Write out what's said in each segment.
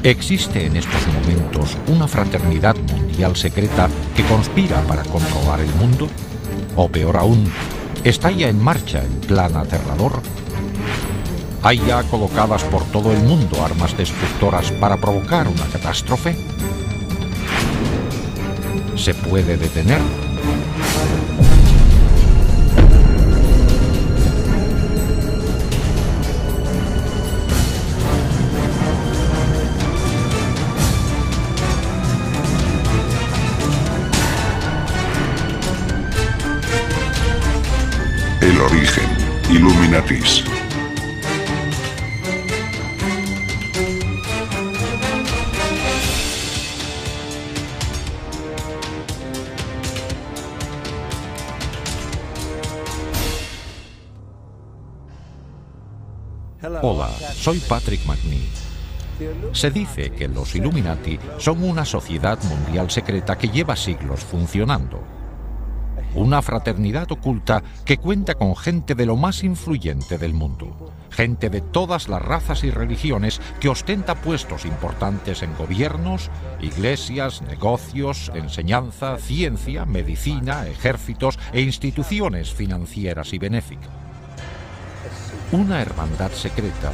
Existe en estos momentos una fraternidad mundial secreta que conspira para controlar el mundo, o peor aún, ¿está ya en marcha el plan aterrador? ¿Hay ya colocadas por todo el mundo armas destructoras para provocar una catástrofe? ¿Se puede detener? El origen. Illuminatis. Hola, soy Patrick McNee. Se dice que los Illuminati son una sociedad mundial secreta que lleva siglos funcionando. Una fraternidad oculta que cuenta con gente de lo más influyente del mundo. Gente de todas las razas y religiones que ostenta puestos importantes en gobiernos, iglesias, negocios, enseñanza, ciencia, medicina, ejércitos e instituciones financieras y benéficas. Una hermandad secreta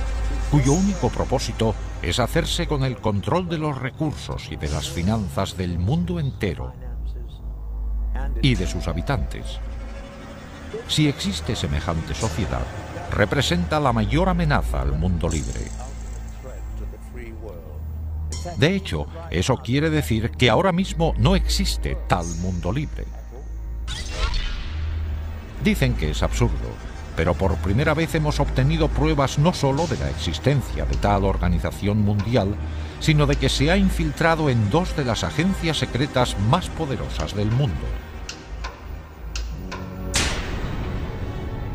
cuyo único propósito es hacerse con el control de los recursos y de las finanzas del mundo entero y de sus habitantes. Si existe semejante sociedad, representa la mayor amenaza al mundo libre. De hecho, eso quiere decir que ahora mismo no existe tal mundo libre. Dicen que es absurdo, pero por primera vez hemos obtenido pruebas no solo de la existencia de tal organización mundial, sino de que se ha infiltrado en dos de las agencias secretas más poderosas del mundo.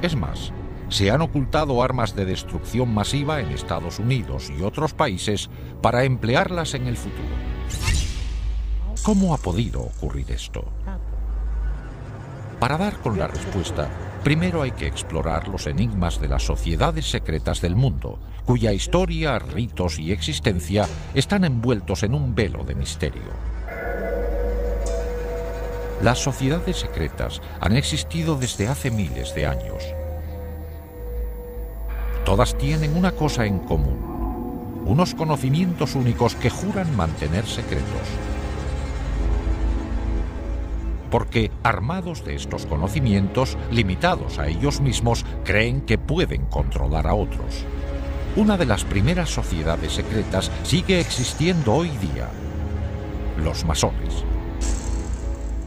Es más, se han ocultado armas de destrucción masiva en Estados Unidos y otros países para emplearlas en el futuro. ¿Cómo ha podido ocurrir esto? Para dar con la respuesta, primero hay que explorar los enigmas de las sociedades secretas del mundo, cuya historia, ritos y existencia están envueltos en un velo de misterio. Las sociedades secretas han existido desde hace miles de años. Todas tienen una cosa en común: unos conocimientos únicos que juran mantener secretos. Porque, armados de estos conocimientos, limitados a ellos mismos, creen que pueden controlar a otros. Una de las primeras sociedades secretas sigue existiendo hoy día: los masones.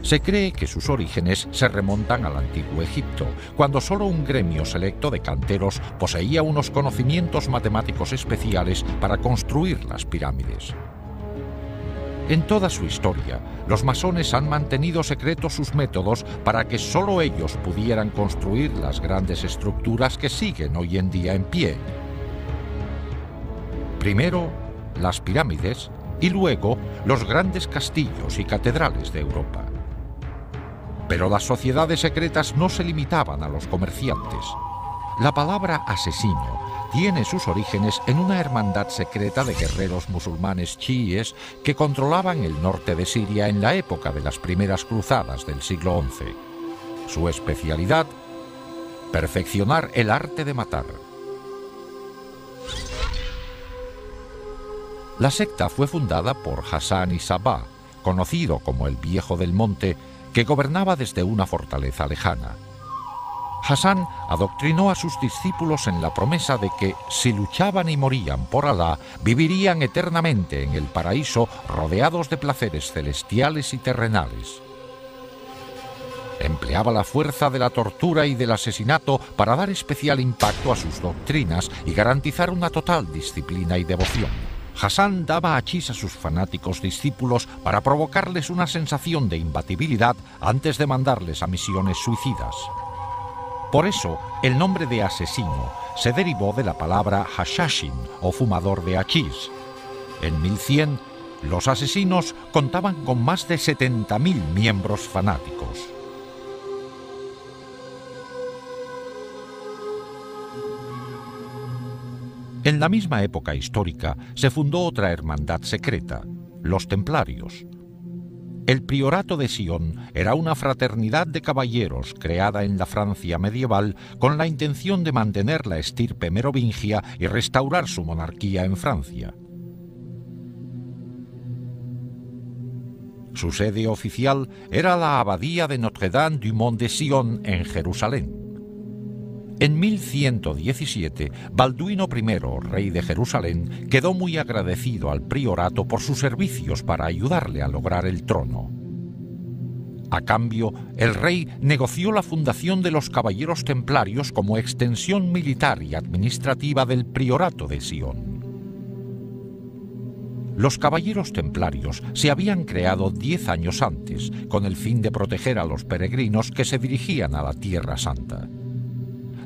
Se cree que sus orígenes se remontan al antiguo Egipto, cuando solo un gremio selecto de canteros poseía unos conocimientos matemáticos especiales para construir las pirámides. En toda su historia, los masones han mantenido secretos sus métodos para que solo ellos pudieran construir las grandes estructuras que siguen hoy en día en pie. Primero, las pirámides, y luego los grandes castillos y catedrales de Europa. Pero las sociedades secretas no se limitaban a los comerciantes. La palabra asesino tiene sus orígenes en una hermandad secreta de guerreros musulmanes chiíes que controlaban el norte de Siria en la época de las primeras cruzadas del siglo XI. Su especialidad: perfeccionar el arte de matar. La secta fue fundada por Hassan y Sabah, conocido como el Viejo del Monte, que gobernaba desde una fortaleza lejana. Hassan adoctrinó a sus discípulos en la promesa de que, si luchaban y morían por Alá, vivirían eternamente en el paraíso rodeados de placeres celestiales y terrenales. Empleaba la fuerza de la tortura y del asesinato para dar especial impacto a sus doctrinas y garantizar una total disciplina y devoción. Hassan daba hachís a sus fanáticos discípulos para provocarles una sensación de imbatibilidad antes de mandarles a misiones suicidas. Por eso, el nombre de asesino se derivó de la palabra hashashin, o fumador de hachís. En 1100, los asesinos contaban con más de 70.000 miembros fanáticos. En la misma época histórica se fundó otra hermandad secreta, los Templarios. El Priorato de Sion era una fraternidad de caballeros creada en la Francia medieval con la intención de mantener la estirpe merovingia y restaurar su monarquía en Francia. Su sede oficial era la Abadía de Notre-Dame du Mont de Sion en Jerusalén. En 1117, Balduino I, rey de Jerusalén, quedó muy agradecido al priorato por sus servicios para ayudarle a lograr el trono. A cambio, el rey negoció la fundación de los Caballeros Templarios como extensión militar y administrativa del priorato de Sion. Los Caballeros Templarios se habían creado 10 años antes, con el fin de proteger a los peregrinos que se dirigían a la Tierra Santa.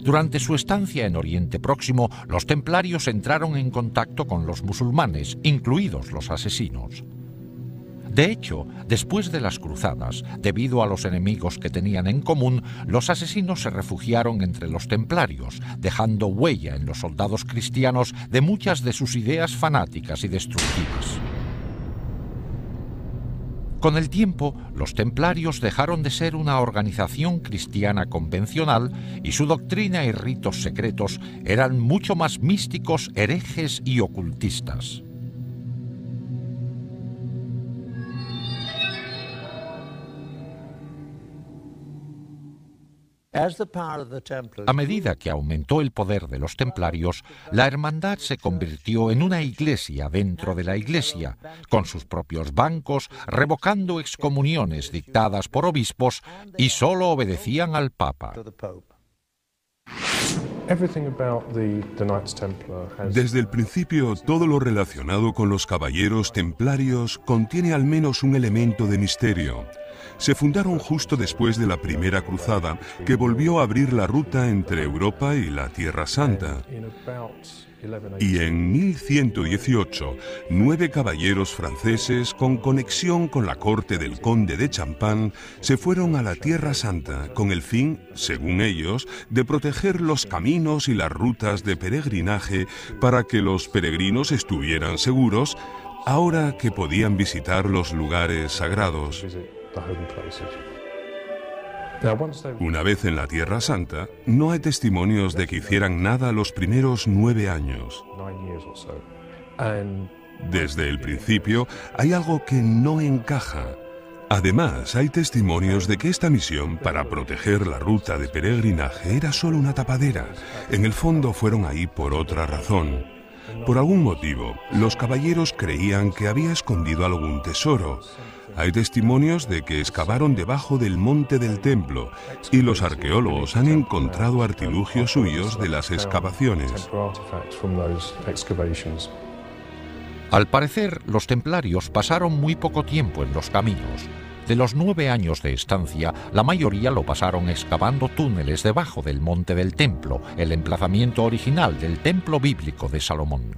Durante su estancia en Oriente Próximo, los templarios entraron en contacto con los musulmanes, incluidos los asesinos. De hecho, después de las cruzadas, debido a los enemigos que tenían en común, los asesinos se refugiaron entre los templarios, dejando huella en los soldados cristianos de muchas de sus ideas fanáticas y destructivas. Con el tiempo, los templarios dejaron de ser una organización cristiana convencional y su doctrina y ritos secretos eran mucho más místicos, herejes y ocultistas. A medida que aumentó el poder de los templarios, la hermandad se convirtió en una iglesia dentro de la iglesia, con sus propios bancos, revocando excomuniones dictadas por obispos y solo obedecían al Papa. Desde el principio, todo lo relacionado con los caballeros templarios contiene al menos un elemento de misterio. Se fundaron justo después de la Primera Cruzada, que volvió a abrir la ruta entre Europa y la Tierra Santa. Y en 1118, 9 caballeros franceses con conexión con la corte del conde de Champagne se fueron a la Tierra Santa con el fin, según ellos, de proteger los caminos y las rutas de peregrinaje para que los peregrinos estuvieran seguros ahora que podían visitar los lugares sagrados. Una vez en la Tierra Santa, no hay testimonios de que hicieran nada los primeros 9 años. Desde el principio, hay algo que no encaja. Además, hay testimonios de que esta misión para proteger la ruta de peregrinaje era solo una tapadera. En el fondo fueron ahí por otra razón. Por algún motivo, los caballeros creían que había escondido algún tesoro. Hay testimonios de que excavaron debajo del monte del templo y los arqueólogos han encontrado artilugios suyos de las excavaciones. Al parecer, los templarios pasaron muy poco tiempo en los caminos. De los 9 años de estancia, la mayoría lo pasaron excavando túneles debajo del monte del templo, el emplazamiento original del templo bíblico de Salomón.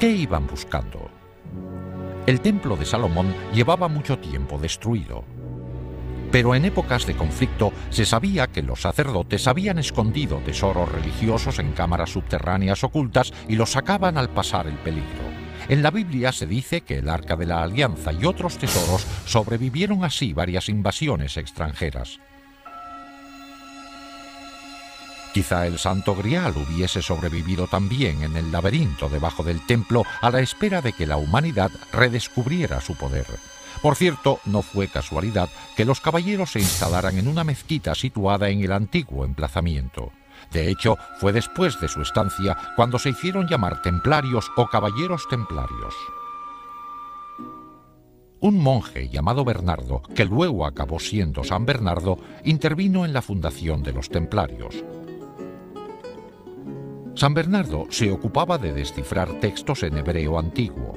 ¿Qué iban buscando? El templo de Salomón llevaba mucho tiempo destruido. Pero en épocas de conflicto se sabía que los sacerdotes habían escondido tesoros religiosos en cámaras subterráneas ocultas y los sacaban al pasar el peligro. En la Biblia se dice que el Arca de la Alianza y otros tesoros sobrevivieron así varias invasiones extranjeras. Quizá el Santo Grial hubiese sobrevivido también en el laberinto debajo del templo a la espera de que la humanidad redescubriera su poder. Por cierto, no fue casualidad que los caballeros se instalaran en una mezquita situada en el antiguo emplazamiento. De hecho, fue después de su estancia cuando se hicieron llamar templarios o caballeros templarios. Un monje llamado Bernardo, que luego acabó siendo San Bernardo, intervino en la fundación de los templarios. San Bernardo se ocupaba de descifrar textos en hebreo antiguo.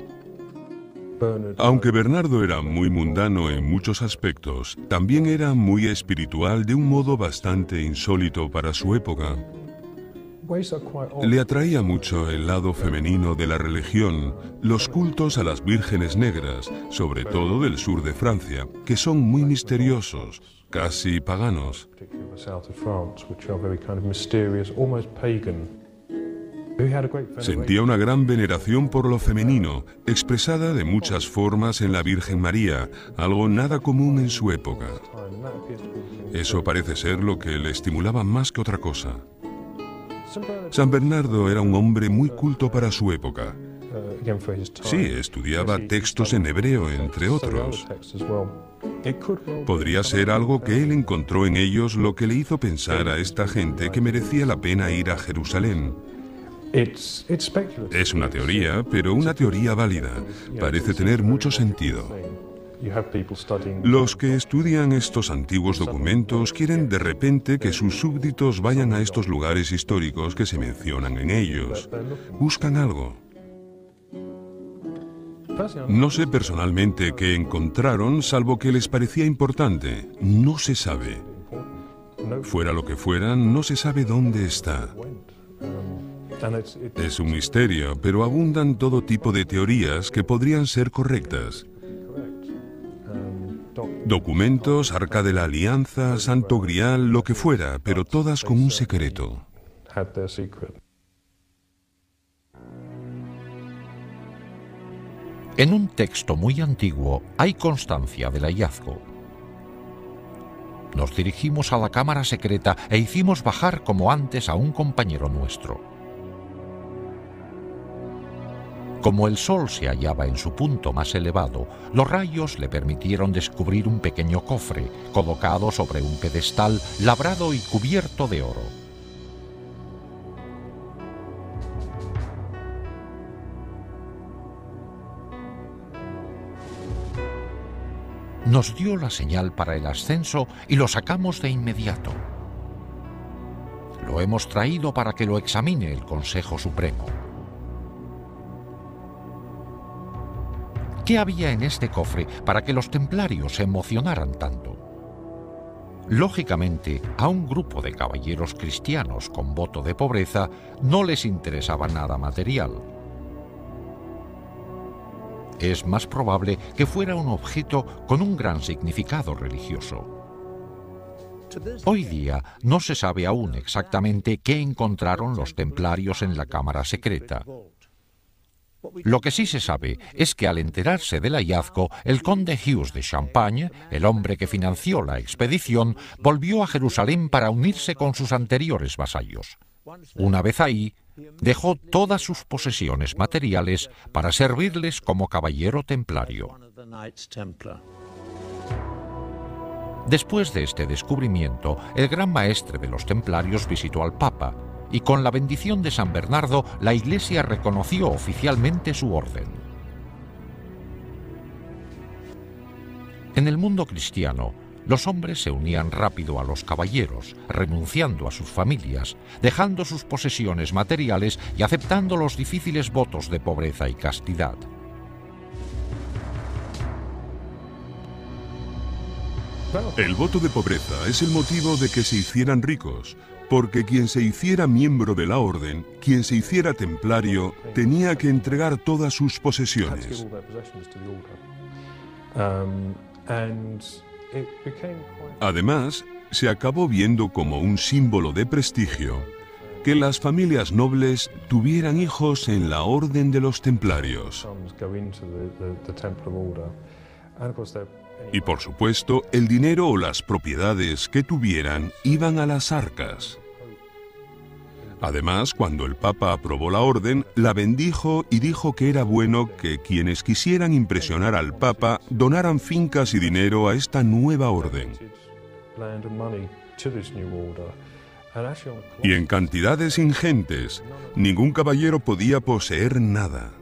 Aunque Bernardo era muy mundano en muchos aspectos, también era muy espiritual de un modo bastante insólito para su época. Le atraía mucho el lado femenino de la religión, los cultos a las vírgenes negras, sobre todo del sur de Francia, que son muy misteriosos, casi paganos. Sentía una gran veneración por lo femenino, expresada de muchas formas en la Virgen María, algo nada común en su época. Eso parece ser lo que le estimulaba más que otra cosa. San Bernardo era un hombre muy culto para su época. Sí, estudiaba textos en hebreo, entre otros. Podría ser algo que él encontró en ellos lo que le hizo pensar a esta gente que merecía la pena ir a Jerusalén. Es una teoría, pero una teoría válida. Parece tener mucho sentido. Los que estudian estos antiguos documentos quieren de repente que sus súbditos vayan a estos lugares históricos que se mencionan en ellos. Buscan algo. No sé personalmente qué encontraron, salvo que les parecía importante. No se sabe. Fuera lo que fuera, no se sabe dónde está. Es un misterio, pero abundan todo tipo de teorías que podrían ser correctas. Documentos, Arca de la Alianza, Santo Grial, lo que fuera, pero todas con un secreto. En un texto muy antiguo hay constancia del hallazgo. Nos dirigimos a la cámara secreta e hicimos bajar como antes a un compañero nuestro. Como el sol se hallaba en su punto más elevado, los rayos le permitieron descubrir un pequeño cofre colocado sobre un pedestal labrado y cubierto de oro. Nos dio la señal para el ascenso y lo sacamos de inmediato. Lo hemos traído para que lo examine el Consejo Supremo. ¿Qué había en este cofre para que los templarios se emocionaran tanto? Lógicamente, a un grupo de caballeros cristianos con voto de pobreza no les interesaba nada material. Es más probable que fuera un objeto con un gran significado religioso. Hoy día no se sabe aún exactamente qué encontraron los templarios en la cámara secreta. Lo que sí se sabe es que al enterarse del hallazgo, el conde Hughes de Champagne, el hombre que financió la expedición, volvió a Jerusalén para unirse con sus anteriores vasallos. Una vez ahí, dejó todas sus posesiones materiales para servirles como caballero templario. Después de este descubrimiento, el gran maestre de los templarios visitó al Papa, y con la bendición de San Bernardo, la Iglesia reconoció oficialmente su orden. En el mundo cristiano, los hombres se unían rápido a los caballeros, renunciando a sus familias, dejando sus posesiones materiales y aceptando los difíciles votos de pobreza y castidad. El voto de pobreza es el motivo de que se hicieran ricos, porque quien se hiciera miembro de la orden, quien se hiciera templario, tenía que entregar todas sus posesiones. Además, se acabó viendo como un símbolo de prestigio que las familias nobles tuvieran hijos en la orden de los templarios. Y por supuesto, el dinero o las propiedades que tuvieran iban a las arcas. Además, cuando el Papa aprobó la orden, la bendijo y dijo que era bueno que quienes quisieran impresionar al Papa donaran fincas y dinero a esta nueva orden. Y en cantidades ingentes, ningún caballero podía poseer nada.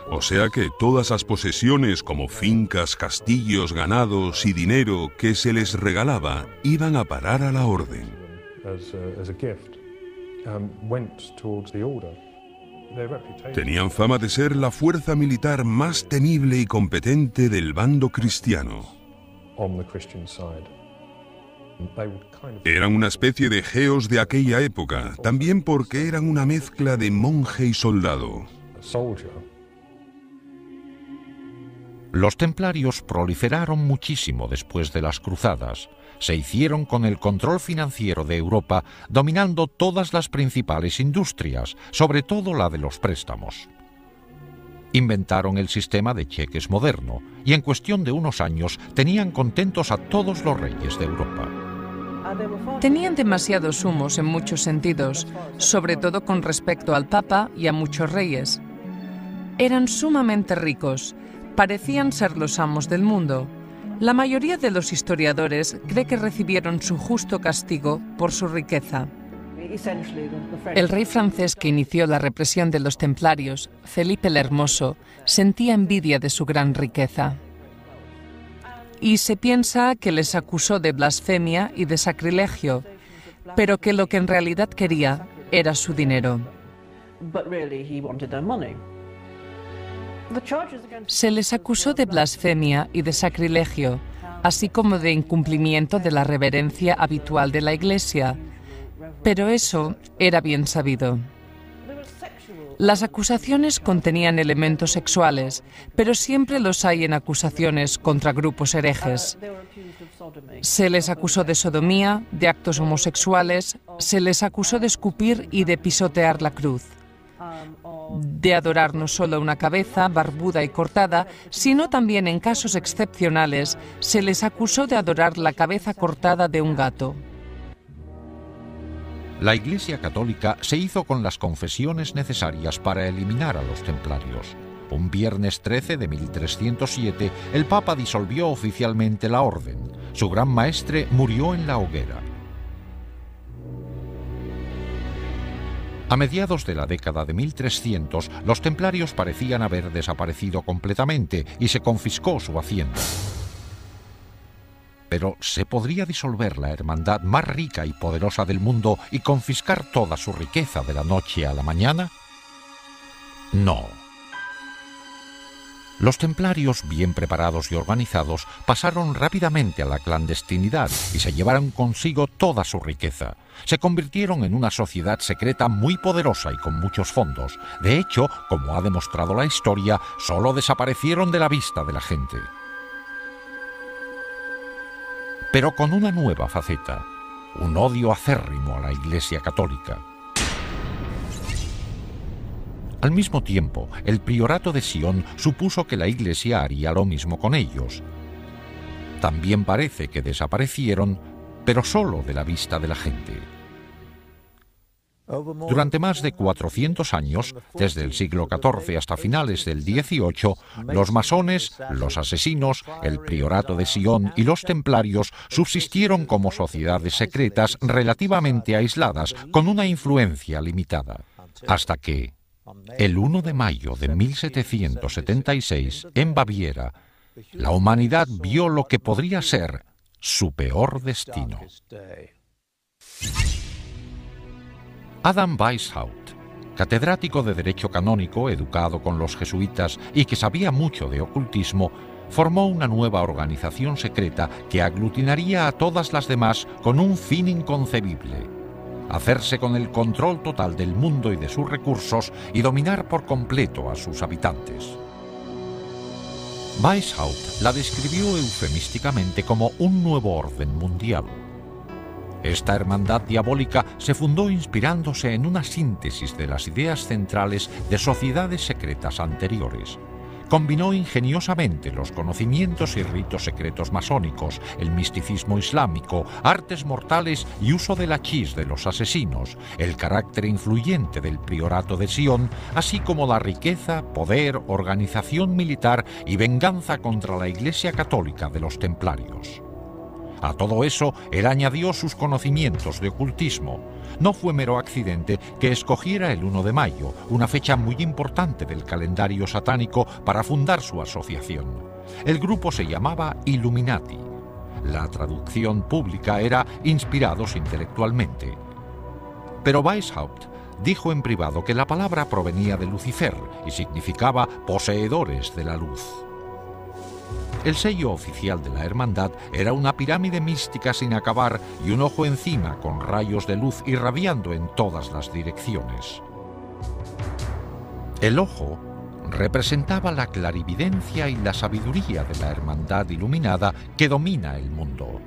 O sea que todas las posesiones como fincas, castillos, ganados y dinero que se les regalaba iban a parar a la orden. Tenían fama de ser la fuerza militar más temible y competente del bando cristiano. Eran una especie de geos de aquella época, también porque eran una mezcla de monje y soldado. Los templarios proliferaron muchísimo después de las cruzadas, se hicieron con el control financiero de Europa, dominando todas las principales industrias, sobre todo la de los préstamos. Inventaron el sistema de cheques moderno y en cuestión de unos años tenían contentos a todos los reyes de Europa. Tenían demasiados humos en muchos sentidos, sobre todo con respecto al Papa y a muchos reyes. Eran sumamente ricos, parecían ser los amos del mundo. La mayoría de los historiadores cree que recibieron su justo castigo por su riqueza. El rey francés que inició la represión de los templarios, Felipe el Hermoso, sentía envidia de su gran riqueza. Y se piensa que les acusó de blasfemia y de sacrilegio, pero que lo que en realidad quería era su dinero. Se les acusó de blasfemia y de sacrilegio, así como de incumplimiento de la reverencia habitual de la Iglesia, pero eso era bien sabido. Las acusaciones contenían elementos sexuales, pero siempre los hay en acusaciones contra grupos herejes. Se les acusó de sodomía, de actos homosexuales, se les acusó de escupir y de pisotear la cruz, de adorar no solo una cabeza barbuda y cortada, sino también en casos excepcionales se les acusó de adorar la cabeza cortada de un gato. La Iglesia Católica se hizo con las confesiones necesarias para eliminar a los templarios. Un viernes 13 de 1307, el Papa disolvió oficialmente la orden. Su gran maestre murió en la hoguera. A mediados de la década de 1300, los templarios parecían haber desaparecido completamente y se confiscó su hacienda. Pero ¿se podría disolver la hermandad más rica y poderosa del mundo y confiscar toda su riqueza de la noche a la mañana? No. Los templarios, bien preparados y organizados, pasaron rápidamente a la clandestinidad y se llevaron consigo toda su riqueza. Se convirtieron en una sociedad secreta muy poderosa y con muchos fondos. De hecho, como ha demostrado la historia, solo desaparecieron de la vista de la gente. Pero con una nueva faceta, un odio acérrimo a la Iglesia Católica. Al mismo tiempo, el priorato de Sion supuso que la Iglesia haría lo mismo con ellos. También parece que desaparecieron, pero solo de la vista de la gente. Durante más de 400 años, desde el siglo XIV hasta finales del XVIII, los masones, los asesinos, el priorato de Sion y los templarios subsistieron como sociedades secretas relativamente aisladas, con una influencia limitada, hasta que, el 1 de mayo de 1776, en Baviera, la humanidad vio lo que podría ser su peor destino. Adam Weishaupt, catedrático de Derecho Canónico, educado con los jesuitas y que sabía mucho de ocultismo, formó una nueva organización secreta que aglutinaría a todas las demás con un fin inconcebible: hacerse con el control total del mundo y de sus recursos y dominar por completo a sus habitantes. Weishaupt la describió eufemísticamente como un nuevo orden mundial. Esta hermandad diabólica se fundó inspirándose en una síntesis de las ideas centrales de sociedades secretas anteriores. Combinó ingeniosamente los conocimientos y ritos secretos masónicos, el misticismo islámico, artes mortales y uso del hachís de los asesinos, el carácter influyente del priorato de Sion, así como la riqueza, poder, organización militar y venganza contra la Iglesia Católica de los templarios. A todo eso, él añadió sus conocimientos de ocultismo. No fue mero accidente que escogiera el 1 de mayo, una fecha muy importante del calendario satánico, para fundar su asociación. El grupo se llamaba Illuminati. La traducción pública era inspirados intelectualmente. Pero Weishaupt dijo en privado que la palabra provenía de Lucifer y significaba poseedores de la luz. El sello oficial de la hermandad era una pirámide mística sin acabar y un ojo encima con rayos de luz irradiando en todas las direcciones. El ojo representaba la clarividencia y la sabiduría de la hermandad iluminada que domina el mundo.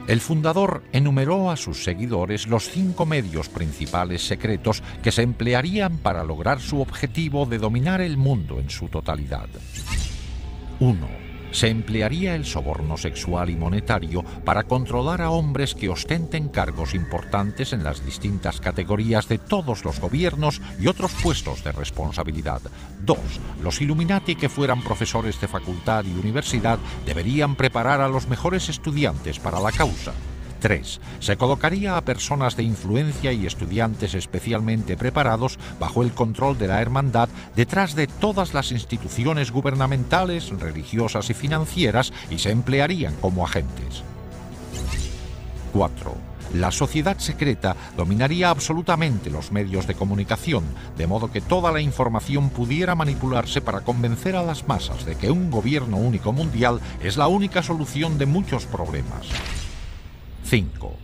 El fundador enumeró a sus seguidores los 5 medios principales secretos que se emplearían para lograr su objetivo de dominar el mundo en su totalidad. 1. Se emplearía el soborno sexual y monetario para controlar a hombres que ostenten cargos importantes en las distintas categorías de todos los gobiernos y otros puestos de responsabilidad. 2. Los Illuminati que fueran profesores de facultad y universidad deberían preparar a los mejores estudiantes para la causa. 3. Se colocaría a personas de influencia y estudiantes especialmente preparados bajo el control de la hermandad detrás de todas las instituciones gubernamentales, religiosas y financieras y se emplearían como agentes. 4. La sociedad secreta dominaría absolutamente los medios de comunicación, de modo que toda la información pudiera manipularse para convencer a las masas de que un gobierno único mundial es la única solución de muchos problemas. 5.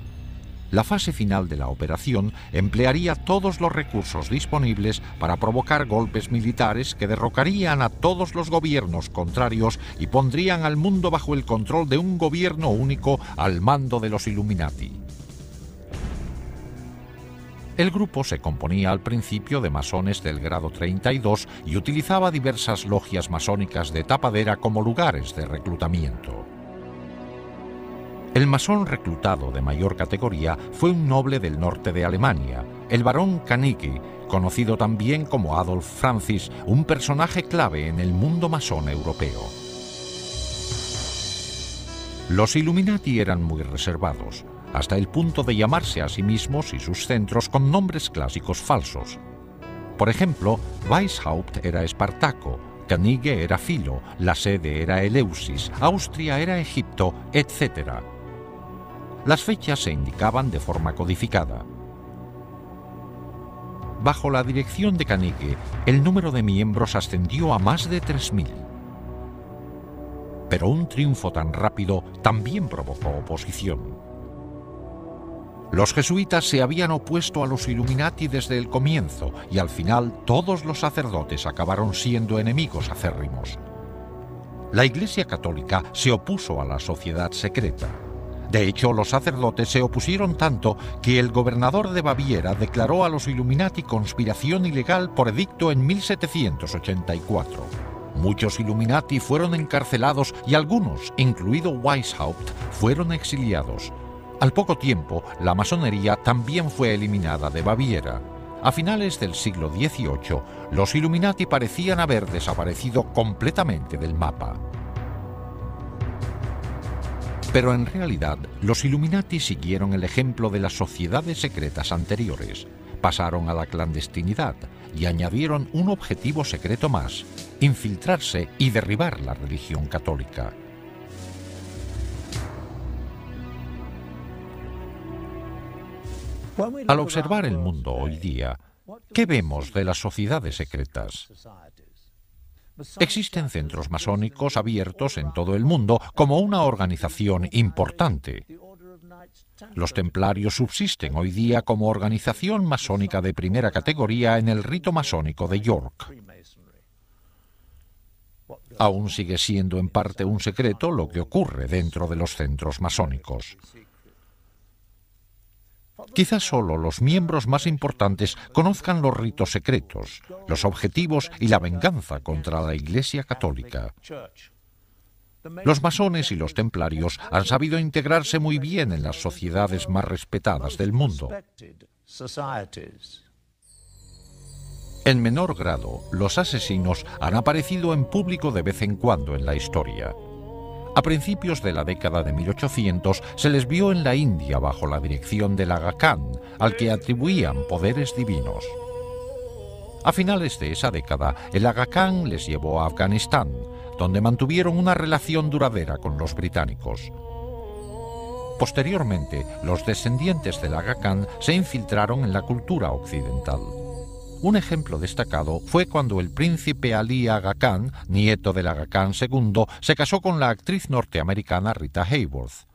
La fase final de la operación emplearía todos los recursos disponibles para provocar golpes militares que derrocarían a todos los gobiernos contrarios y pondrían al mundo bajo el control de un gobierno único al mando de los Illuminati. El grupo se componía al principio de masones del grado 32 y utilizaba diversas logias masónicas de tapadera como lugares de reclutamiento. El masón reclutado de mayor categoría fue un noble del norte de Alemania, el barón Carnegie, conocido también como Adolf Francis, un personaje clave en el mundo masón europeo. Los Illuminati eran muy reservados, hasta el punto de llamarse a sí mismos y sus centros con nombres clásicos falsos. Por ejemplo, Weishaupt era Espartaco, Carnegie era Filo, la sede era Eleusis, Austria era Egipto, etc. Las fechas se indicaban de forma codificada. Bajo la dirección de Carnegie, el número de miembros ascendió a más de 3.000. Pero un triunfo tan rápido también provocó oposición. Los jesuitas se habían opuesto a los Illuminati desde el comienzo y al final todos los sacerdotes acabaron siendo enemigos acérrimos. La Iglesia Católica se opuso a la sociedad secreta. De hecho, los sacerdotes se opusieron tanto que el gobernador de Baviera declaró a los Illuminati conspiración ilegal por edicto en 1784. Muchos Illuminati fueron encarcelados y algunos, incluido Weishaupt, fueron exiliados. Al poco tiempo, la masonería también fue eliminada de Baviera. A finales del siglo XVIII, los Illuminati parecían haber desaparecido completamente del mapa. Pero en realidad, los Illuminati siguieron el ejemplo de las sociedades secretas anteriores. Pasaron a la clandestinidad y añadieron un objetivo secreto más: infiltrarse y derribar la religión católica. Al observar el mundo hoy día, ¿qué vemos de las sociedades secretas? Existen centros masónicos abiertos en todo el mundo como una organización importante. Los templarios subsisten hoy día como organización masónica de primera categoría en el rito masónico de York. Aún sigue siendo en parte un secreto lo que ocurre dentro de los centros masónicos. Quizás solo los miembros más importantes conozcan los ritos secretos, los objetivos y la venganza contra la Iglesia Católica. Los masones y los templarios han sabido integrarse muy bien en las sociedades más respetadas del mundo. En menor grado, los asesinos han aparecido en público de vez en cuando en la historia. A principios de la década de 1800 se les vio en la India bajo la dirección del Aga Khan, al que atribuían poderes divinos. A finales de esa década, el Aga Khan les llevó a Afganistán, donde mantuvieron una relación duradera con los británicos. Posteriormente, los descendientes del Aga Khan se infiltraron en la cultura occidental. Un ejemplo destacado fue cuando el príncipe Ali Aga Khan, nieto del Aga Khan II, se casó con la actriz norteamericana Rita Hayworth.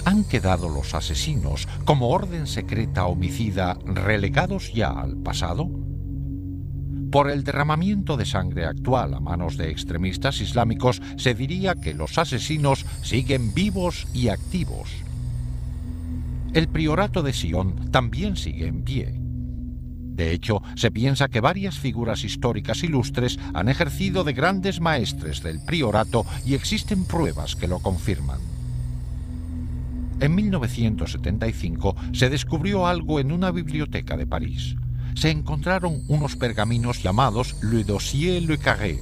¿Han quedado los asesinos como orden secreta homicida relegados ya al pasado? Por el derramamiento de sangre actual a manos de extremistas islámicos, se diría que los asesinos siguen vivos y activos. El priorato de Sion también sigue en pie. De hecho, se piensa que varias figuras históricas ilustres han ejercido de grandes maestres del priorato y existen pruebas que lo confirman. En 1975 se descubrió algo en una biblioteca de París. Se encontraron unos pergaminos llamados Le Dossier Le Carré.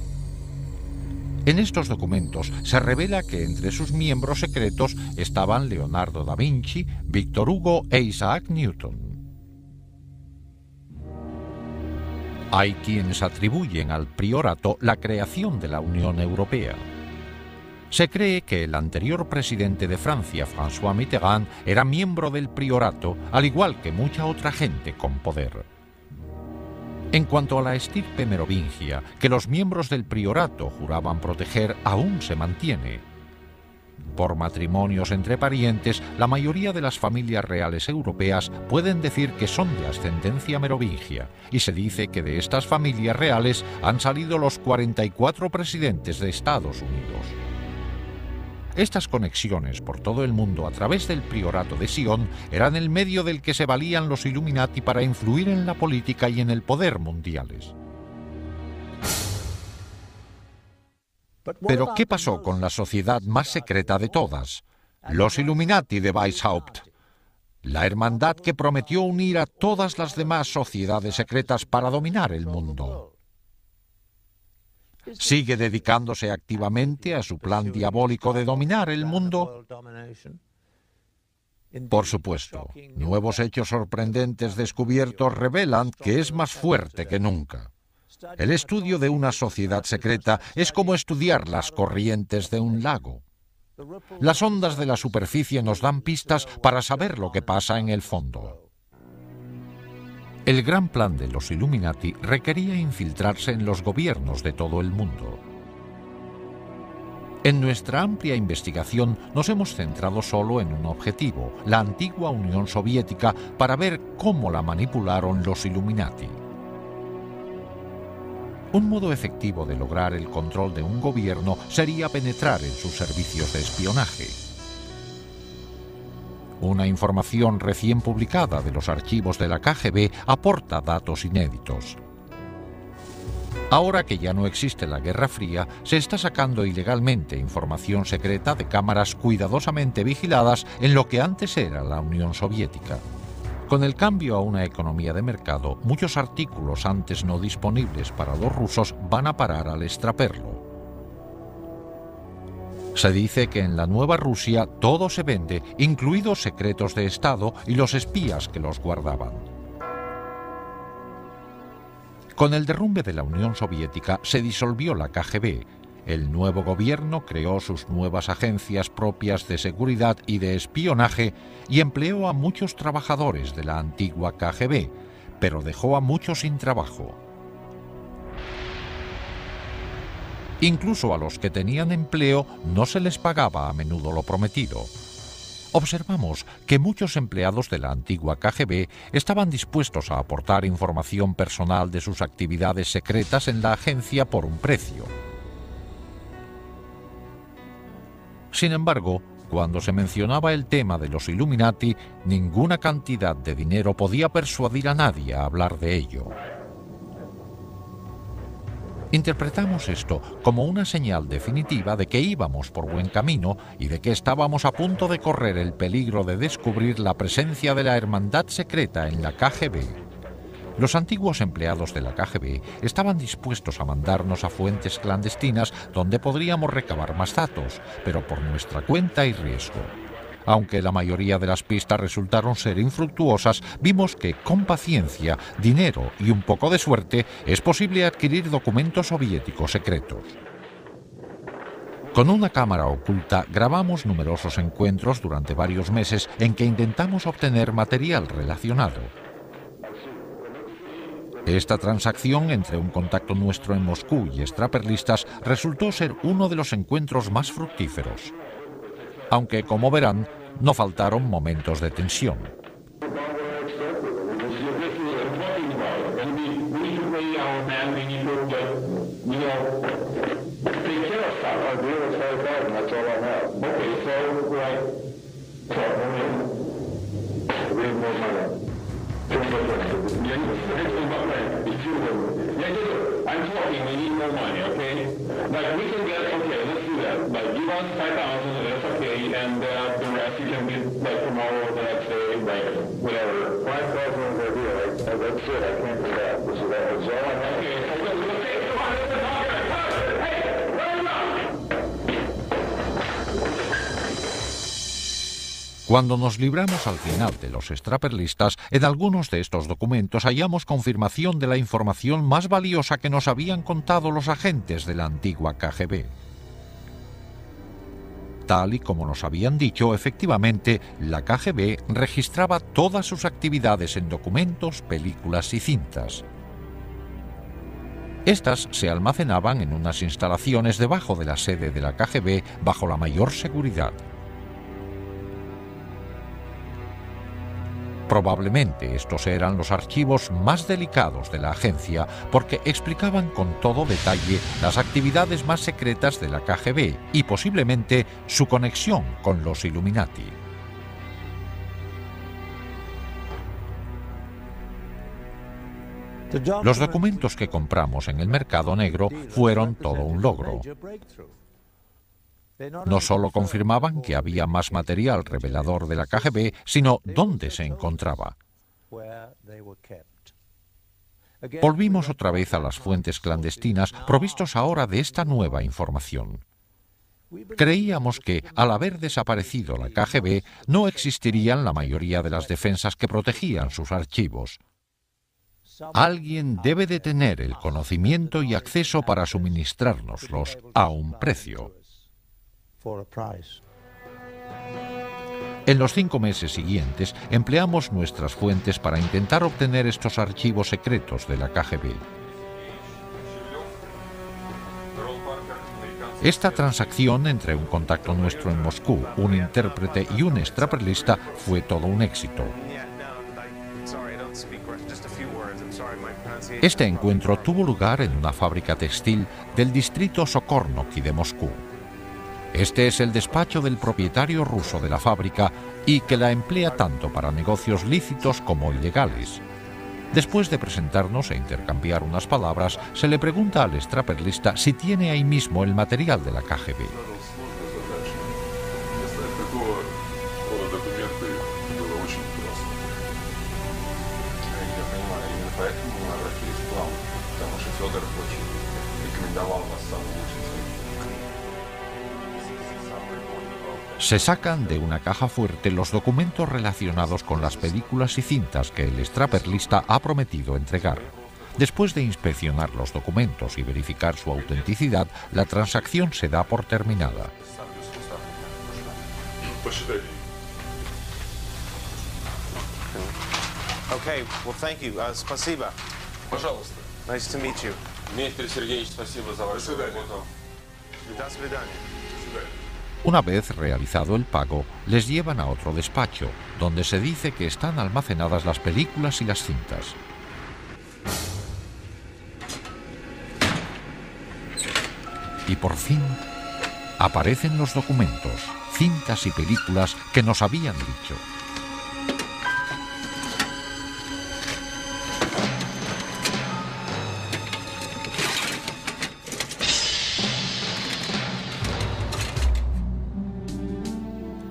En estos documentos se revela que entre sus miembros secretos estaban Leonardo da Vinci, Víctor Hugo e Isaac Newton. Hay quienes atribuyen al priorato la creación de la Unión Europea. Se cree que el anterior presidente de Francia, François Mitterrand, era miembro del priorato, al igual que mucha otra gente con poder. En cuanto a la estirpe merovingia, que los miembros del priorato juraban proteger, aún se mantiene. Por matrimonios entre parientes, la mayoría de las familias reales europeas pueden decir que son de ascendencia merovingia, y se dice que de estas familias reales han salido los 44 presidentes de Estados Unidos. Estas conexiones por todo el mundo a través del priorato de Sion eran el medio del que se valían los Illuminati para influir en la política y en el poder mundiales. Pero, ¿qué pasó con la sociedad más secreta de todas? Los Illuminati de Weishaupt. La hermandad que prometió unir a todas las demás sociedades secretas para dominar el mundo. ¿Sigue dedicándose activamente a su plan diabólico de dominar el mundo? Por supuesto, nuevos hechos sorprendentes descubiertos revelan que es más fuerte que nunca. El estudio de una sociedad secreta es como estudiar las corrientes de un lago. Las ondas de la superficie nos dan pistas para saber lo que pasa en el fondo. El gran plan de los Illuminati requería infiltrarse en los gobiernos de todo el mundo. En nuestra amplia investigación nos hemos centrado solo en un objetivo, la antigua Unión Soviética, para ver cómo la manipularon los Illuminati. Un modo efectivo de lograr el control de un gobierno sería penetrar en sus servicios de espionaje. Una información recién publicada de los archivos de la KGB aporta datos inéditos. Ahora que ya no existe la Guerra Fría, se está sacando ilegalmente información secreta de cámaras cuidadosamente vigiladas en lo que antes era la Unión Soviética. Con el cambio a una economía de mercado, muchos artículos antes no disponibles para los rusos van a parar al extraperlo. Se dice que en la nueva Rusia todo se vende, incluidos secretos de Estado y los espías que los guardaban. Con el derrumbe de la Unión Soviética se disolvió la KGB. El nuevo gobierno creó sus nuevas agencias propias de seguridad y de espionaje y empleó a muchos trabajadores de la antigua KGB, pero dejó a muchos sin trabajo. Incluso a los que tenían empleo no se les pagaba a menudo lo prometido. Observamos que muchos empleados de la antigua KGB estaban dispuestos a aportar información personal de sus actividades secretas en la agencia por un precio. Sin embargo, cuando se mencionaba el tema de los Illuminati, ninguna cantidad de dinero podía persuadir a nadie a hablar de ello. Interpretamos esto como una señal definitiva de que íbamos por buen camino y de que estábamos a punto de correr el peligro de descubrir la presencia de la hermandad secreta en la KGB. Los antiguos empleados de la KGB estaban dispuestos a mandarnos a fuentes clandestinas donde podríamos recabar más datos, pero por nuestra cuenta y riesgo. Aunque la mayoría de las pistas resultaron ser infructuosas, vimos que con paciencia, dinero y un poco de suerte es posible adquirir documentos soviéticos secretos. Con una cámara oculta grabamos numerosos encuentros durante varios meses en que intentamos obtener material relacionado. Esta transacción entre un contacto nuestro en Moscú y extraperlistas resultó ser uno de los encuentros más fructíferos. Aunque, como verán, no faltaron momentos de tensión. We our Cuando nos libramos al final de los extraperlistas, en algunos de estos documentos hallamos confirmación de la información más valiosa que nos habían contado los agentes de la antigua KGB. Tal y como nos habían dicho, efectivamente, la KGB registraba todas sus actividades en documentos, películas y cintas. Estas se almacenaban en unas instalaciones debajo de la sede de la KGB bajo la mayor seguridad. Probablemente estos eran los archivos más delicados de la agencia porque explicaban con todo detalle las actividades más secretas de la KGB y posiblemente su conexión con los Illuminati. Los documentos que compramos en el mercado negro fueron todo un logro. No solo confirmaban que había más material revelador de la KGB, sino dónde se encontraba. Volvimos otra vez a las fuentes clandestinas, provistos ahora de esta nueva información. Creíamos que, al haber desaparecido la KGB, no existirían la mayoría de las defensas que protegían sus archivos. Alguien debe de tener el conocimiento y acceso para suministrárnoslos a un precio. En los 5 meses siguientes empleamos nuestras fuentes para intentar obtener estos archivos secretos de la KGB. Esta transacción entre un contacto nuestro en Moscú, un intérprete y un extraperlista fue todo un éxito. Este encuentro tuvo lugar en una fábrica textil del distrito Sokornoky de Moscú. Este es el despacho del propietario ruso de la fábrica y que la emplea tanto para negocios lícitos como ilegales. Después de presentarnos e intercambiar unas palabras, se le pregunta al extraperlista si tiene ahí mismo el material de la KGB. Se sacan de una caja fuerte los documentos relacionados con las películas y cintas que el extraperlista ha prometido entregar. Después de inspeccionar los documentos y verificar su autenticidad, la transacción se da por terminada. Okay, well, thank you. Спасибо. Пожалуйста. Nice to meet you. Дмитрий Сергеевич, спасибо за вашу работу. До свидания. Una vez realizado el pago, les llevan a otro despacho, donde se dice que están almacenadas las películas y las cintas. Y por fin, aparecen los documentos, cintas y películas que nos habían dicho.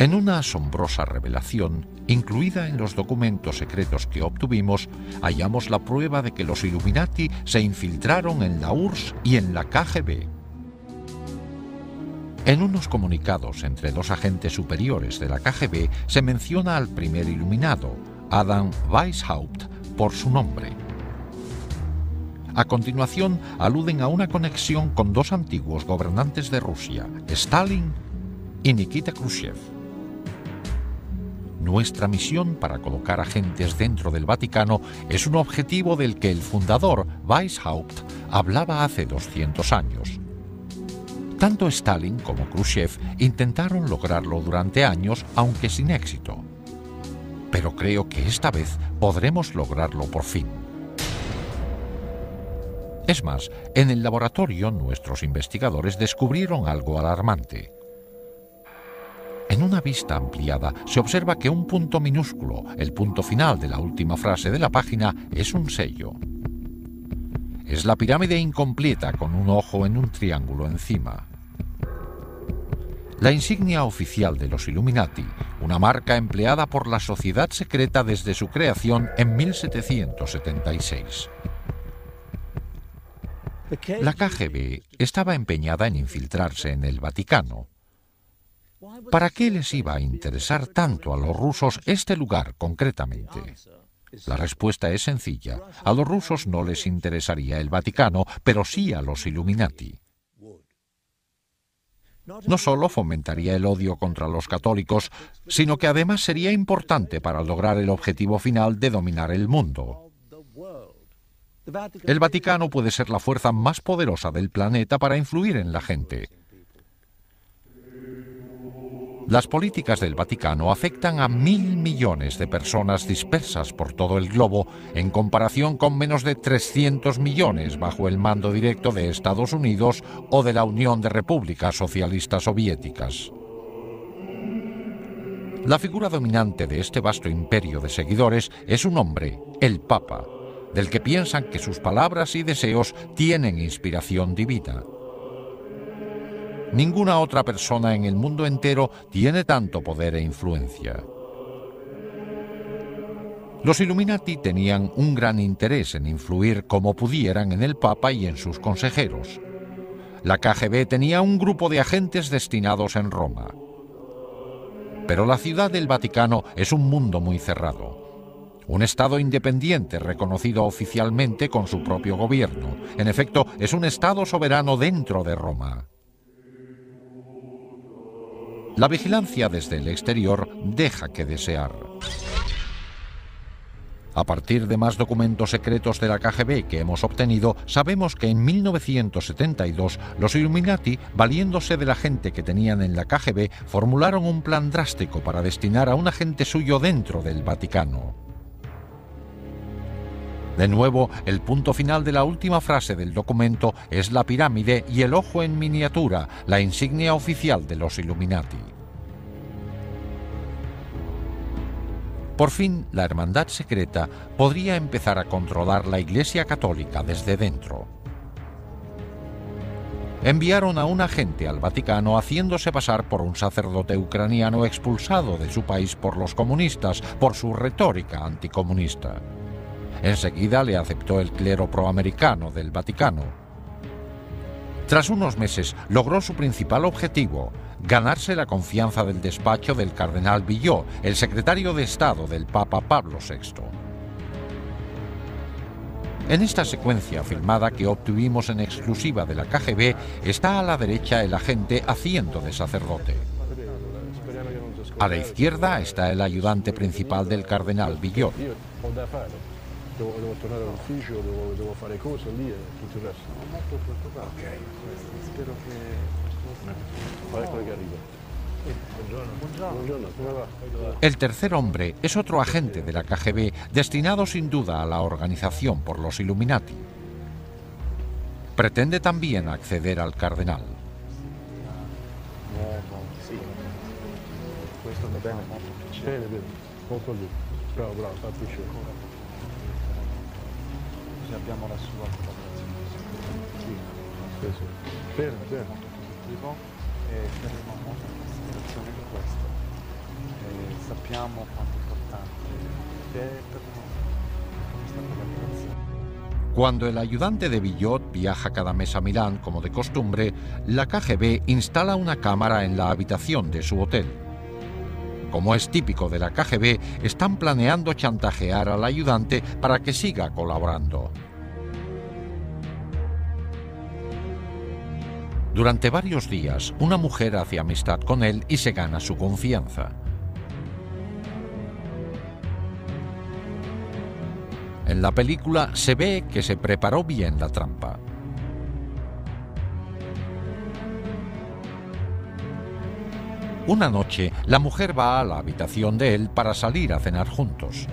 En una asombrosa revelación, incluida en los documentos secretos que obtuvimos, hallamos la prueba de que los Illuminati se infiltraron en la URSS y en la KGB. En unos comunicados entre dos agentes superiores de la KGB se menciona al primer iluminado, Adam Weishaupt, por su nombre. A continuación, aluden a una conexión con dos antiguos gobernantes de Rusia, Stalin y Nikita Khrushchev. Nuestra misión para colocar agentes dentro del Vaticano es un objetivo del que el fundador, Weishaupt, hablaba hace 200 años. Tanto Stalin como Khrushchev intentaron lograrlo durante años, aunque sin éxito. Pero creo que esta vez podremos lograrlo por fin. Es más, en el laboratorio nuestros investigadores descubrieron algo alarmante. En una vista ampliada se observa que un punto minúsculo, el punto final de la última frase de la página, es un sello. Es la pirámide incompleta con un ojo en un triángulo encima. La insignia oficial de los Illuminati, una marca empleada por la sociedad secreta desde su creación en 1776. La KGB estaba empeñada en infiltrarse en el Vaticano. ¿Para qué les iba a interesar tanto a los rusos este lugar concretamente? La respuesta es sencilla. A los rusos no les interesaría el Vaticano, pero sí a los Illuminati. No solo fomentaría el odio contra los católicos, sino que además sería importante para lograr el objetivo final de dominar el mundo. El Vaticano puede ser la fuerza más poderosa del planeta para influir en la gente. Las políticas del Vaticano afectan a 1.000 millones de personas dispersas por todo el globo, en comparación con menos de 300 millones bajo el mando directo de Estados Unidos o de la Unión de Repúblicas Socialistas Soviéticas. La figura dominante de este vasto imperio de seguidores es un hombre, el Papa, del que piensan que sus palabras y deseos tienen inspiración divina. Ninguna otra persona en el mundo entero tiene tanto poder e influencia. Los Illuminati tenían un gran interés en influir como pudieran en el Papa y en sus consejeros. La KGB tenía un grupo de agentes destinados en Roma. Pero la ciudad del Vaticano es un mundo muy cerrado. Un Estado independiente reconocido oficialmente con su propio gobierno. En efecto, es un Estado soberano dentro de Roma. La vigilancia desde el exterior deja que desear. A partir de más documentos secretos de la KGB que hemos obtenido, sabemos que en 1972 los Illuminati, valiéndose de la gente que tenían en la KGB, formularon un plan drástico para destinar a un agente suyo dentro del Vaticano. De nuevo, el punto final de la última frase del documento es la pirámide y el ojo en miniatura, la insignia oficial de los Illuminati. Por fin, la hermandad secreta podría empezar a controlar la Iglesia Católica desde dentro. Enviaron a un agente al Vaticano haciéndose pasar por un sacerdote ucraniano expulsado de su país por los comunistas, por su retórica anticomunista. Enseguida le aceptó el clero proamericano del Vaticano. Tras unos meses logró su principal objetivo, ganarse la confianza del despacho del cardenal Villot, el secretario de Estado del Papa Pablo VI. En esta secuencia filmada que obtuvimos en exclusiva de la KGB, está a la derecha el agente haciendo de sacerdote. A la izquierda está el ayudante principal del cardenal Villot. Devo tornare all'ufficio, devo fare cose lì e tutto il resto. Molto preoccupato. Ok. Spero che... Ecco che arriva. Buongiorno, come va? El tercer hombre es otro agente de la KGB, destinado sin duda a la organización por los Illuminati. Pretende también acceder al cardenal. Sì. Questo va bene. Bene, molto lì. Bravo, fa piacere. Abbiamo la sua collaborazione. Sì. Bene. Positivo e faremo molta considerazione di questo. Sappiamo quanto importante è per noi questa collaborazione. Cuando el ayudante de Villot viaja cada mes a Milán, como de costumbre, la KGB instala una cámara en la habitación de su hotel. Como es típico de la KGB, están planeando chantajear al ayudante para que siga colaborando. Durante varios días, una mujer hace amistad con él y se gana su confianza. En la película se ve que se preparó bien la trampa. Una noche, la mujer va a la habitación de él para salir a cenar juntos.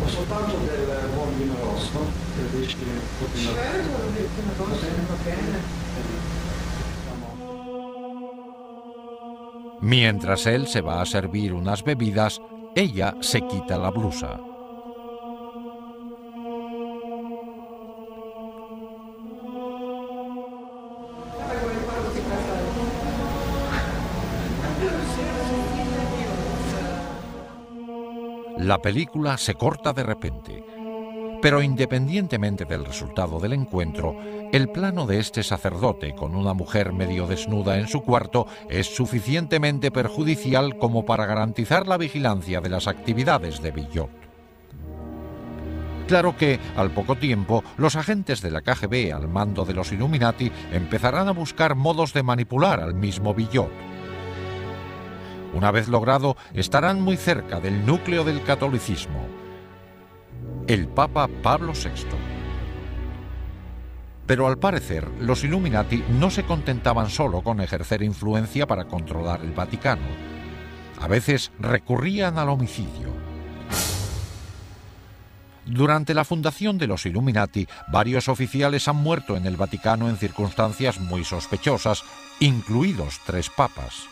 Posso soltanto del buon vino rosso, preferisci Mientras él se va a servir unas bebidas, ella se quita la blusa. La película se corta de repente, pero independientemente del resultado del encuentro, el plano de este sacerdote con una mujer medio desnuda en su cuarto es suficientemente perjudicial como para garantizar la vigilancia de las actividades de Villot. Claro que, al poco tiempo, los agentes de la KGB al mando de los Illuminati empezarán a buscar modos de manipular al mismo Villot. Una vez logrado, estarán muy cerca del núcleo del catolicismo, el Papa Pablo VI. Pero al parecer, los Illuminati no se contentaban solo con ejercer influencia para controlar el Vaticano. A veces recurrían al homicidio. Durante la fundación de los Illuminati, varios oficiales han muerto en el Vaticano en circunstancias muy sospechosas, incluidos 3 papas.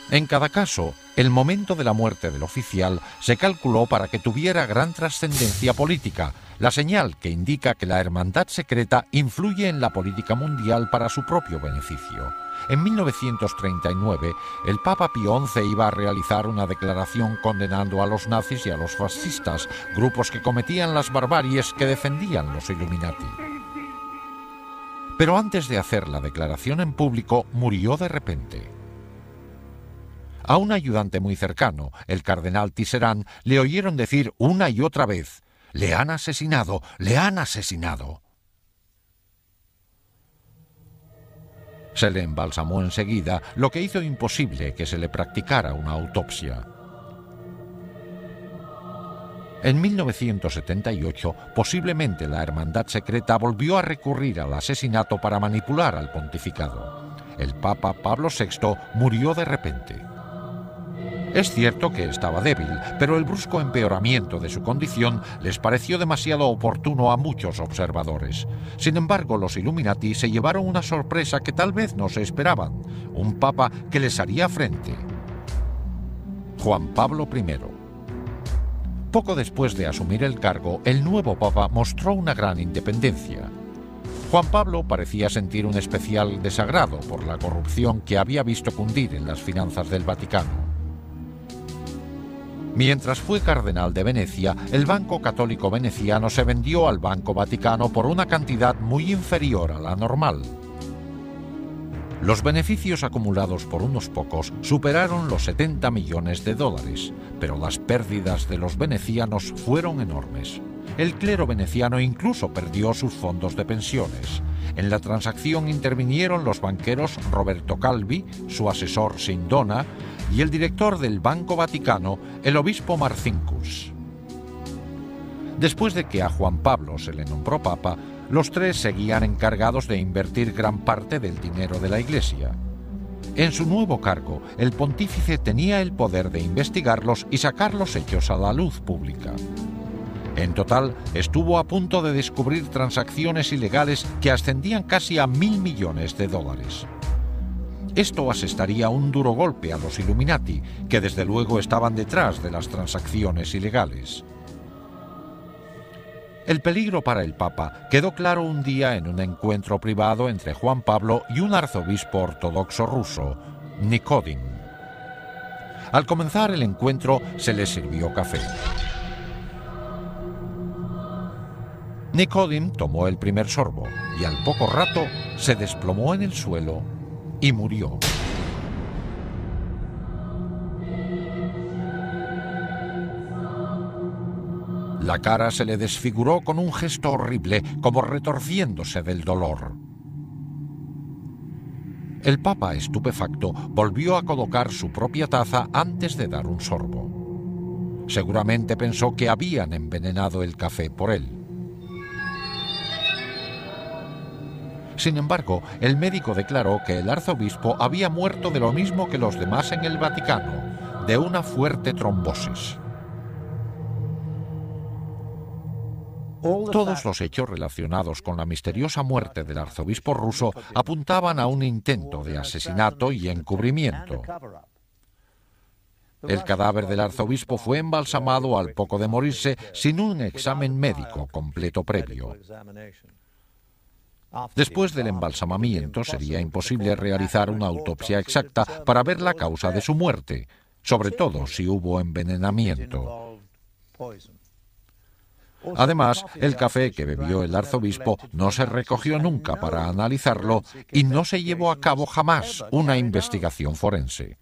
En cada caso, el momento de la muerte del oficial se calculó para que tuviera gran trascendencia política, la señal que indica que la hermandad secreta influye en la política mundial para su propio beneficio. En 1939, el Papa Pío XI iba a realizar una declaración condenando a los nazis y a los fascistas, grupos que cometían las barbaries que defendían los Illuminati. Pero antes de hacer la declaración en público, murió de repente. A un ayudante muy cercano, el cardenal Tisserand, le oyeron decir una y otra vez: «Le han asesinado, le han asesinado». Se le embalsamó enseguida, lo que hizo imposible que se le practicara una autopsia. En 1978, posiblemente la hermandad secreta volvió a recurrir al asesinato para manipular al pontificado. El Papa Pablo VI murió de repente. Es cierto que estaba débil, pero el brusco empeoramiento de su condición les pareció demasiado oportuno a muchos observadores. Sin embargo, los Illuminati se llevaron una sorpresa que tal vez no se esperaban: un papa que les haría frente. Juan Pablo I. Poco después de asumir el cargo, el nuevo papa mostró una gran independencia. Juan Pablo parecía sentir un especial desagrado por la corrupción que había visto cundir en las finanzas del Vaticano. Mientras fue cardenal de Venecia, el Banco Católico Veneciano se vendió al Banco Vaticano por una cantidad muy inferior a la normal. Los beneficios acumulados por unos pocos superaron los 70 millones de dólares, pero las pérdidas de los venecianos fueron enormes. El clero veneciano incluso perdió sus fondos de pensiones. En la transacción intervinieron los banqueros Roberto Calvi, su asesor Sindona, y el director del Banco Vaticano, el obispo Marcinkus. Después de que a Juan Pablo se le nombró papa, los 3 seguían encargados de invertir gran parte del dinero de la Iglesia. En su nuevo cargo, el pontífice tenía el poder de investigarlos y sacar los hechos a la luz pública. En total, estuvo a punto de descubrir transacciones ilegales que ascendían casi a 1.000 millones de dólares. Esto asestaría un duro golpe a los Illuminati, que desde luego estaban detrás de las transacciones ilegales. El peligro para el Papa quedó claro un día en un encuentro privado entre Juan Pablo y un arzobispo ortodoxo ruso, Nikodin. Al comenzar el encuentro se le sirvió café. Nikodin tomó el primer sorbo y al poco rato se desplomó en el suelo y murió. La cara se le desfiguró con un gesto horrible, como retorciéndose del dolor. El Papa, estupefacto, volvió a colocar su propia taza antes de dar un sorbo. Seguramente pensó que habían envenenado el café por él. Sin embargo, el médico declaró que el arzobispo había muerto de lo mismo que los demás en el Vaticano, de una fuerte trombosis. Todos los hechos relacionados con la misteriosa muerte del arzobispo ruso apuntaban a un intento de asesinato y encubrimiento. El cadáver del arzobispo fue embalsamado al poco de morirse sin un examen médico completo previo. Después del embalsamamiento sería imposible realizar una autopsia exacta para ver la causa de su muerte, sobre todo si hubo envenenamiento. Además, el café que bebió el arzobispo no se recogió nunca para analizarlo y no se llevó a cabo jamás una investigación forense.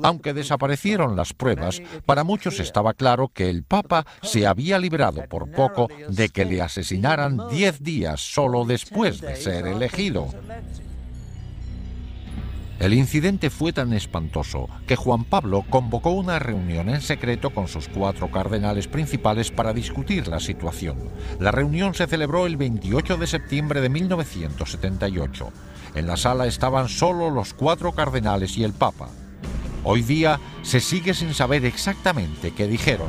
Aunque desaparecieron las pruebas, para muchos estaba claro que el Papa se había librado por poco de que le asesinaran 10 días solo después de ser elegido. El incidente fue tan espantoso que Juan Pablo convocó una reunión en secreto con sus 4 cardenales principales para discutir la situación. La reunión se celebró el 28 de septiembre de 1978. En la sala estaban solo los 4 cardenales y el Papa. Hoy día se sigue sin saber exactamente qué dijeron,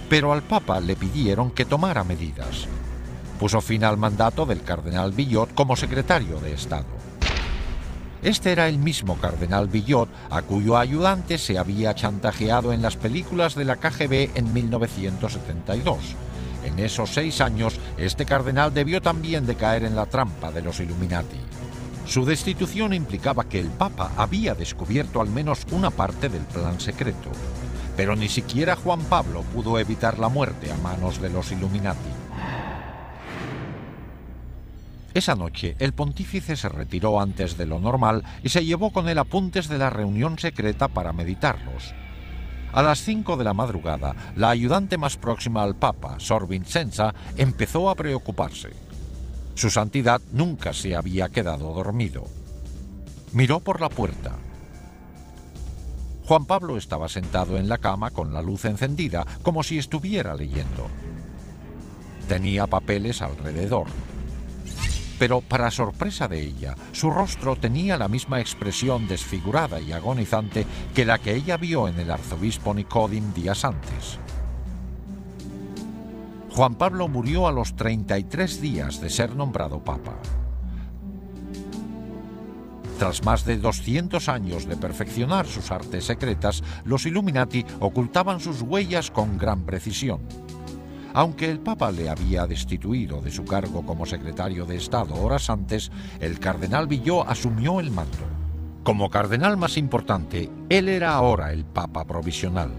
pero al Papa le pidieron que tomara medidas. Puso fin al mandato del cardenal Billot como secretario de Estado. Este era el mismo cardenal Billot a cuyo ayudante se había chantajeado en las películas de la KGB en 1972. En esos 6 años, este cardenal debió también de caer en la trampa de los Illuminati. Su destitución implicaba que el Papa había descubierto al menos una parte del plan secreto, pero ni siquiera Juan Pablo pudo evitar la muerte a manos de los Illuminati. Esa noche, el pontífice se retiró antes de lo normal y se llevó con él apuntes de la reunión secreta para meditarlos. A las 5 de la madrugada, la ayudante más próxima al Papa, Sor Vincenza, empezó a preocuparse. Su santidad nunca se había quedado dormido. Miró por la puerta. Juan Pablo estaba sentado en la cama con la luz encendida, como si estuviera leyendo. Tenía papeles alrededor. Pero, para sorpresa de ella, su rostro tenía la misma expresión desfigurada y agonizante que la que ella vio en el arzobispo Nicodim días antes. Juan Pablo murió a los 33 días de ser nombrado Papa. Tras más de 200 años de perfeccionar sus artes secretas, los Illuminati ocultaban sus huellas con gran precisión. Aunque el Papa le había destituido de su cargo como secretario de Estado horas antes, el cardenal Billot asumió el mando. Como cardenal más importante, él era ahora el Papa provisional.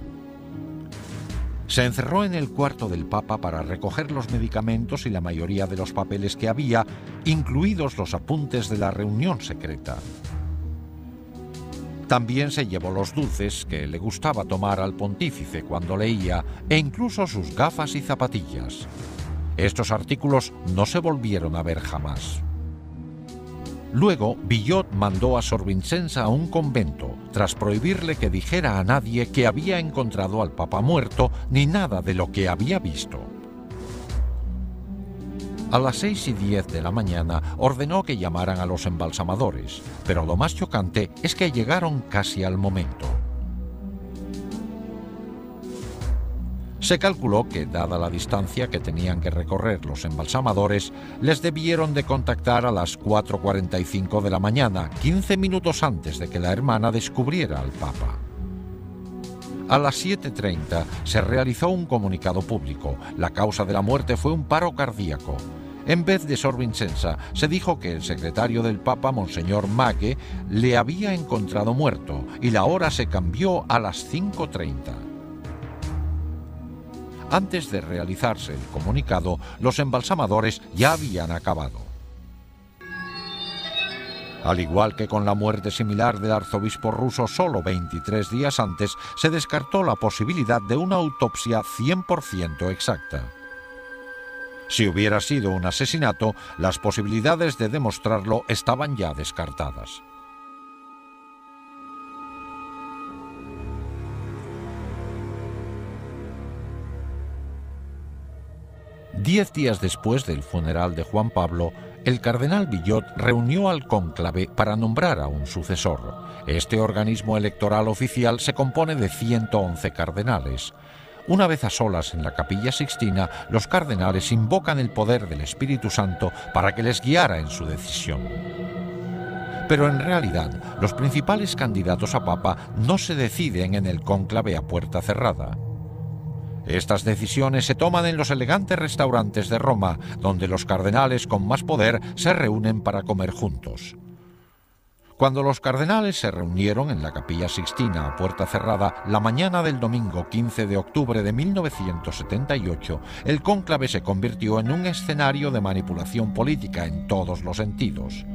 Se encerró en el cuarto del Papa para recoger los medicamentos y la mayoría de los papeles que había, incluidos los apuntes de la reunión secreta. También se llevó los dulces que le gustaba tomar al pontífice cuando leía, e incluso sus gafas y zapatillas. Estos artículos no se volvieron a ver jamás. Luego, Billot mandó a Sor Vincenza a un convento, tras prohibirle que dijera a nadie que había encontrado al Papa muerto ni nada de lo que había visto. A las 6:10 de la mañana ordenó que llamaran a los embalsamadores, pero lo más chocante es que llegaron casi al momento. Se calculó que, dada la distancia que tenían que recorrer los embalsamadores, les debieron de contactar a las 4:45 de la mañana, 15 minutos antes de que la hermana descubriera al Papa. A las 7:30 se realizó un comunicado público. La causa de la muerte fue un paro cardíaco. En vez de Sor Vincenza, se dijo que el secretario del Papa, Monseñor Maghe, le había encontrado muerto y la hora se cambió a las 5:30. Antes de realizarse el comunicado, los embalsamadores ya habían acabado. Al igual que con la muerte similar del arzobispo ruso solo 23 días antes, se descartó la posibilidad de una autopsia 100% exacta. Si hubiera sido un asesinato, las posibilidades de demostrarlo estaban ya descartadas. Diez días después del funeral de Juan Pablo, el cardenal Billot reunió al cónclave para nombrar a un sucesor. Este organismo electoral oficial se compone de 111 cardenales. Una vez a solas en la Capilla Sixtina, los cardenales invocan el poder del Espíritu Santo para que les guiara en su decisión. Pero en realidad, los principales candidatos a papa no se deciden en el cónclave a puerta cerrada. Estas decisiones se toman en los elegantes restaurantes de Roma, donde los cardenales con más poder se reúnen para comer juntos. Cuando los cardenales se reunieron en la Capilla Sixtina a puerta cerrada la mañana del domingo 15 de octubre de 1978, el cónclave se convirtió en un escenario de manipulación política en todos los sentidos.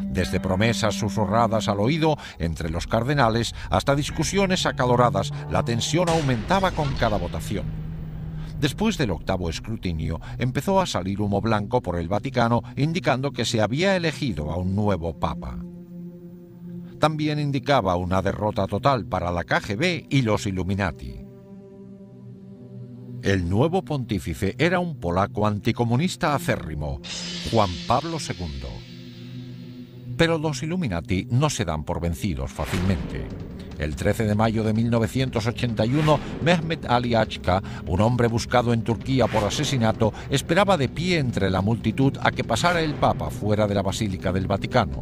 Desde promesas susurradas al oído entre los cardenales hasta discusiones acaloradas, la tensión aumentaba con cada votación. Después del octavo escrutinio, empezó a salir humo blanco por el Vaticano, indicando que se había elegido a un nuevo papa. También indicaba una derrota total para la KGB y los Illuminati. El nuevo pontífice era un polaco anticomunista acérrimo, Juan Pablo II. Pero los Illuminati no se dan por vencidos fácilmente. El 13 de mayo de 1981, Mehmet Ali Achka, un hombre buscado en Turquía por asesinato, esperaba de pie entre la multitud a que pasara el Papa fuera de la Basílica del Vaticano.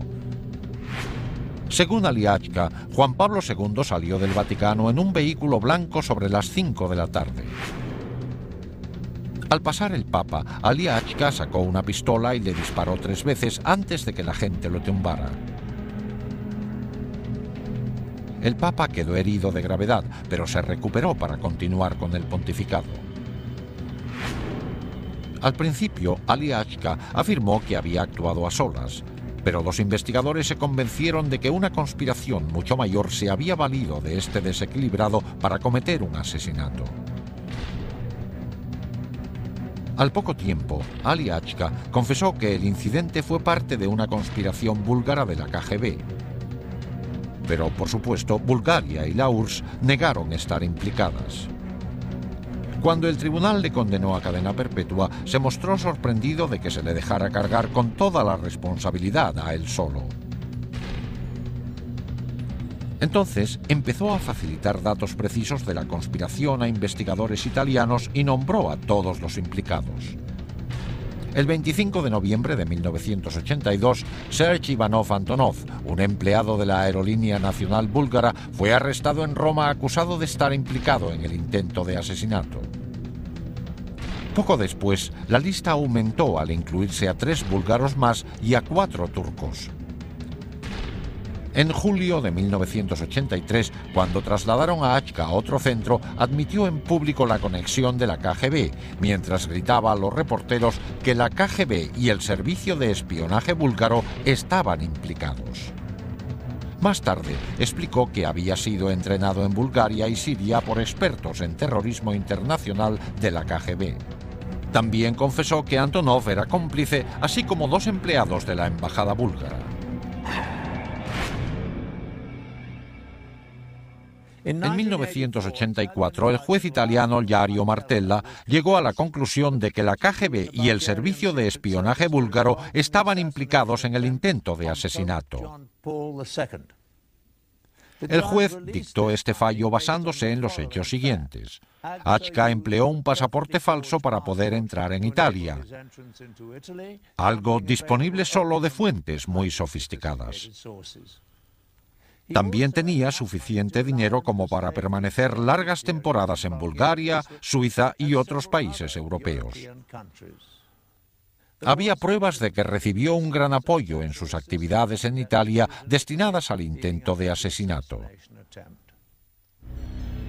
Según Ali Achka, Juan Pablo II salió del Vaticano en un vehículo blanco sobre las 5 de la tarde. Al pasar el Papa, Ali Achka sacó una pistola y le disparó 3 veces antes de que la gente lo tumbara. El Papa quedó herido de gravedad, pero se recuperó para continuar con el pontificado. Al principio, Ali Achka afirmó que había actuado a solas, pero los investigadores se convencieron de que una conspiración mucho mayor se había valido de este desequilibrado para cometer un asesinato. Al poco tiempo, Ali Achka confesó que el incidente fue parte de una conspiración búlgara de la KGB. Pero, por supuesto, Bulgaria y la URSS negaron estar implicadas. Cuando el tribunal le condenó a cadena perpetua, se mostró sorprendido de que se le dejara cargar con toda la responsabilidad a él solo. Entonces empezó a facilitar datos precisos de la conspiración a investigadores italianos y nombró a todos los implicados. El 25 de noviembre de 1982, Serge Ivanov Antonov, un empleado de la Aerolínea Nacional Búlgara, fue arrestado en Roma acusado de estar implicado en el intento de asesinato. Poco después, la lista aumentó al incluirse a 3 búlgaros más y a 4 turcos. En julio de 1983, cuando trasladaron a Achka a otro centro, admitió en público la conexión de la KGB, mientras gritaba a los reporteros que la KGB y el servicio de espionaje búlgaro estaban implicados. Más tarde, explicó que había sido entrenado en Bulgaria y Siria por expertos en terrorismo internacional de la KGB. También confesó que Antonov era cómplice, así como 2 empleados de la embajada búlgara. En 1984, el juez italiano Dario Martella llegó a la conclusión de que la KGB y el servicio de espionaje búlgaro estaban implicados en el intento de asesinato. El juez dictó este fallo basándose en los hechos siguientes. Achka empleó un pasaporte falso para poder entrar en Italia, algo disponible solo de fuentes muy sofisticadas. También tenía suficiente dinero como para permanecer largas temporadas en Bulgaria, Suiza y otros países europeos. Había pruebas de que recibió un gran apoyo en sus actividades en Italia destinadas al intento de asesinato.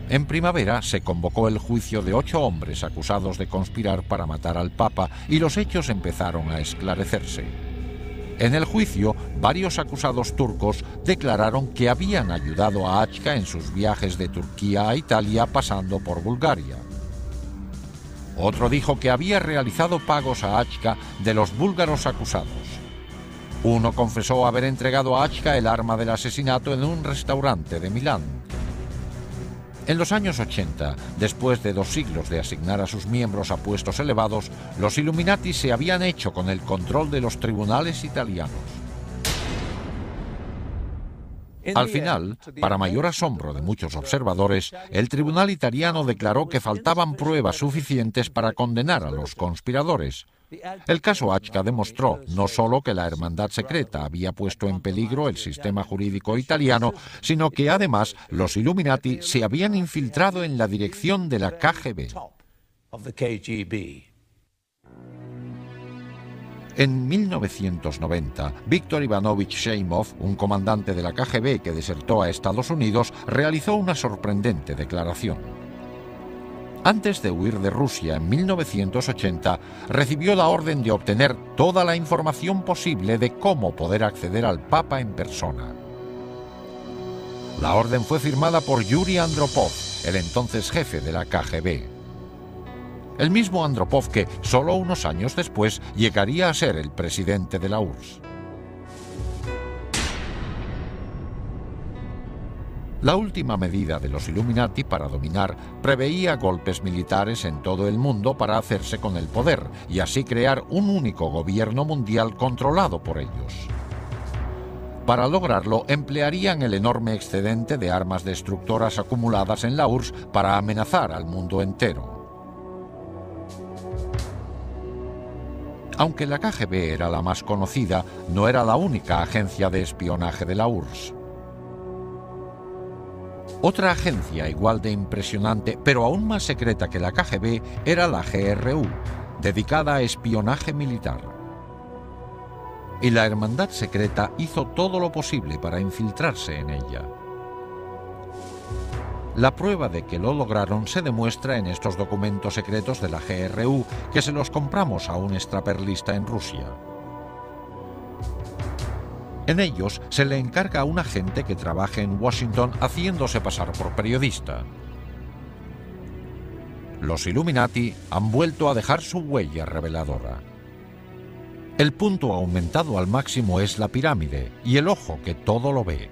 En primavera se convocó el juicio de 8 hombres acusados de conspirar para matar al Papa y los hechos empezaron a esclarecerse. En el juicio, varios acusados turcos declararon que habían ayudado a Achka en sus viajes de Turquía a Italia pasando por Bulgaria. Otro dijo que había realizado pagos a Achka de los búlgaros acusados. Uno confesó haber entregado a Achka el arma del asesinato en un restaurante de Milán. En los años 80, después de 2 siglos de asignar a sus miembros a puestos elevados, los Illuminati se habían hecho con el control de los tribunales italianos. Al final, para mayor asombro de muchos observadores, el tribunal italiano declaró que faltaban pruebas suficientes para condenar a los conspiradores. El caso Achca demostró no solo que la hermandad secreta había puesto en peligro el sistema jurídico italiano, sino que además los Illuminati se habían infiltrado en la dirección de la KGB. En 1990, Viktor Ivanovich Sheimov, un comandante de la KGB que desertó a Estados Unidos, realizó una sorprendente declaración. Antes de huir de Rusia en 1980, recibió la orden de obtener toda la información posible de cómo poder acceder al Papa en persona. La orden fue firmada por Yuri Andropov, el entonces jefe de la KGB. El mismo Andropov que, solo unos años después, llegaría a ser el presidente de la URSS. La última medida de los Illuminati para dominar preveía golpes militares en todo el mundo para hacerse con el poder y así crear un único gobierno mundial controlado por ellos. Para lograrlo, emplearían el enorme excedente de armas destructoras acumuladas en la URSS para amenazar al mundo entero. Aunque la KGB era la más conocida, no era la única agencia de espionaje de la URSS. Otra agencia igual de impresionante, pero aún más secreta que la KGB, era la GRU, dedicada a espionaje militar. Y la hermandad secreta hizo todo lo posible para infiltrarse en ella. La prueba de que lo lograron se demuestra en estos documentos secretos de la GRU, que se los compramos a un extraperlista en Rusia. En ellos se le encarga a un agente que trabaje en Washington haciéndose pasar por periodista. Los Illuminati han vuelto a dejar su huella reveladora. El punto aumentado al máximo es la pirámide y el ojo que todo lo ve.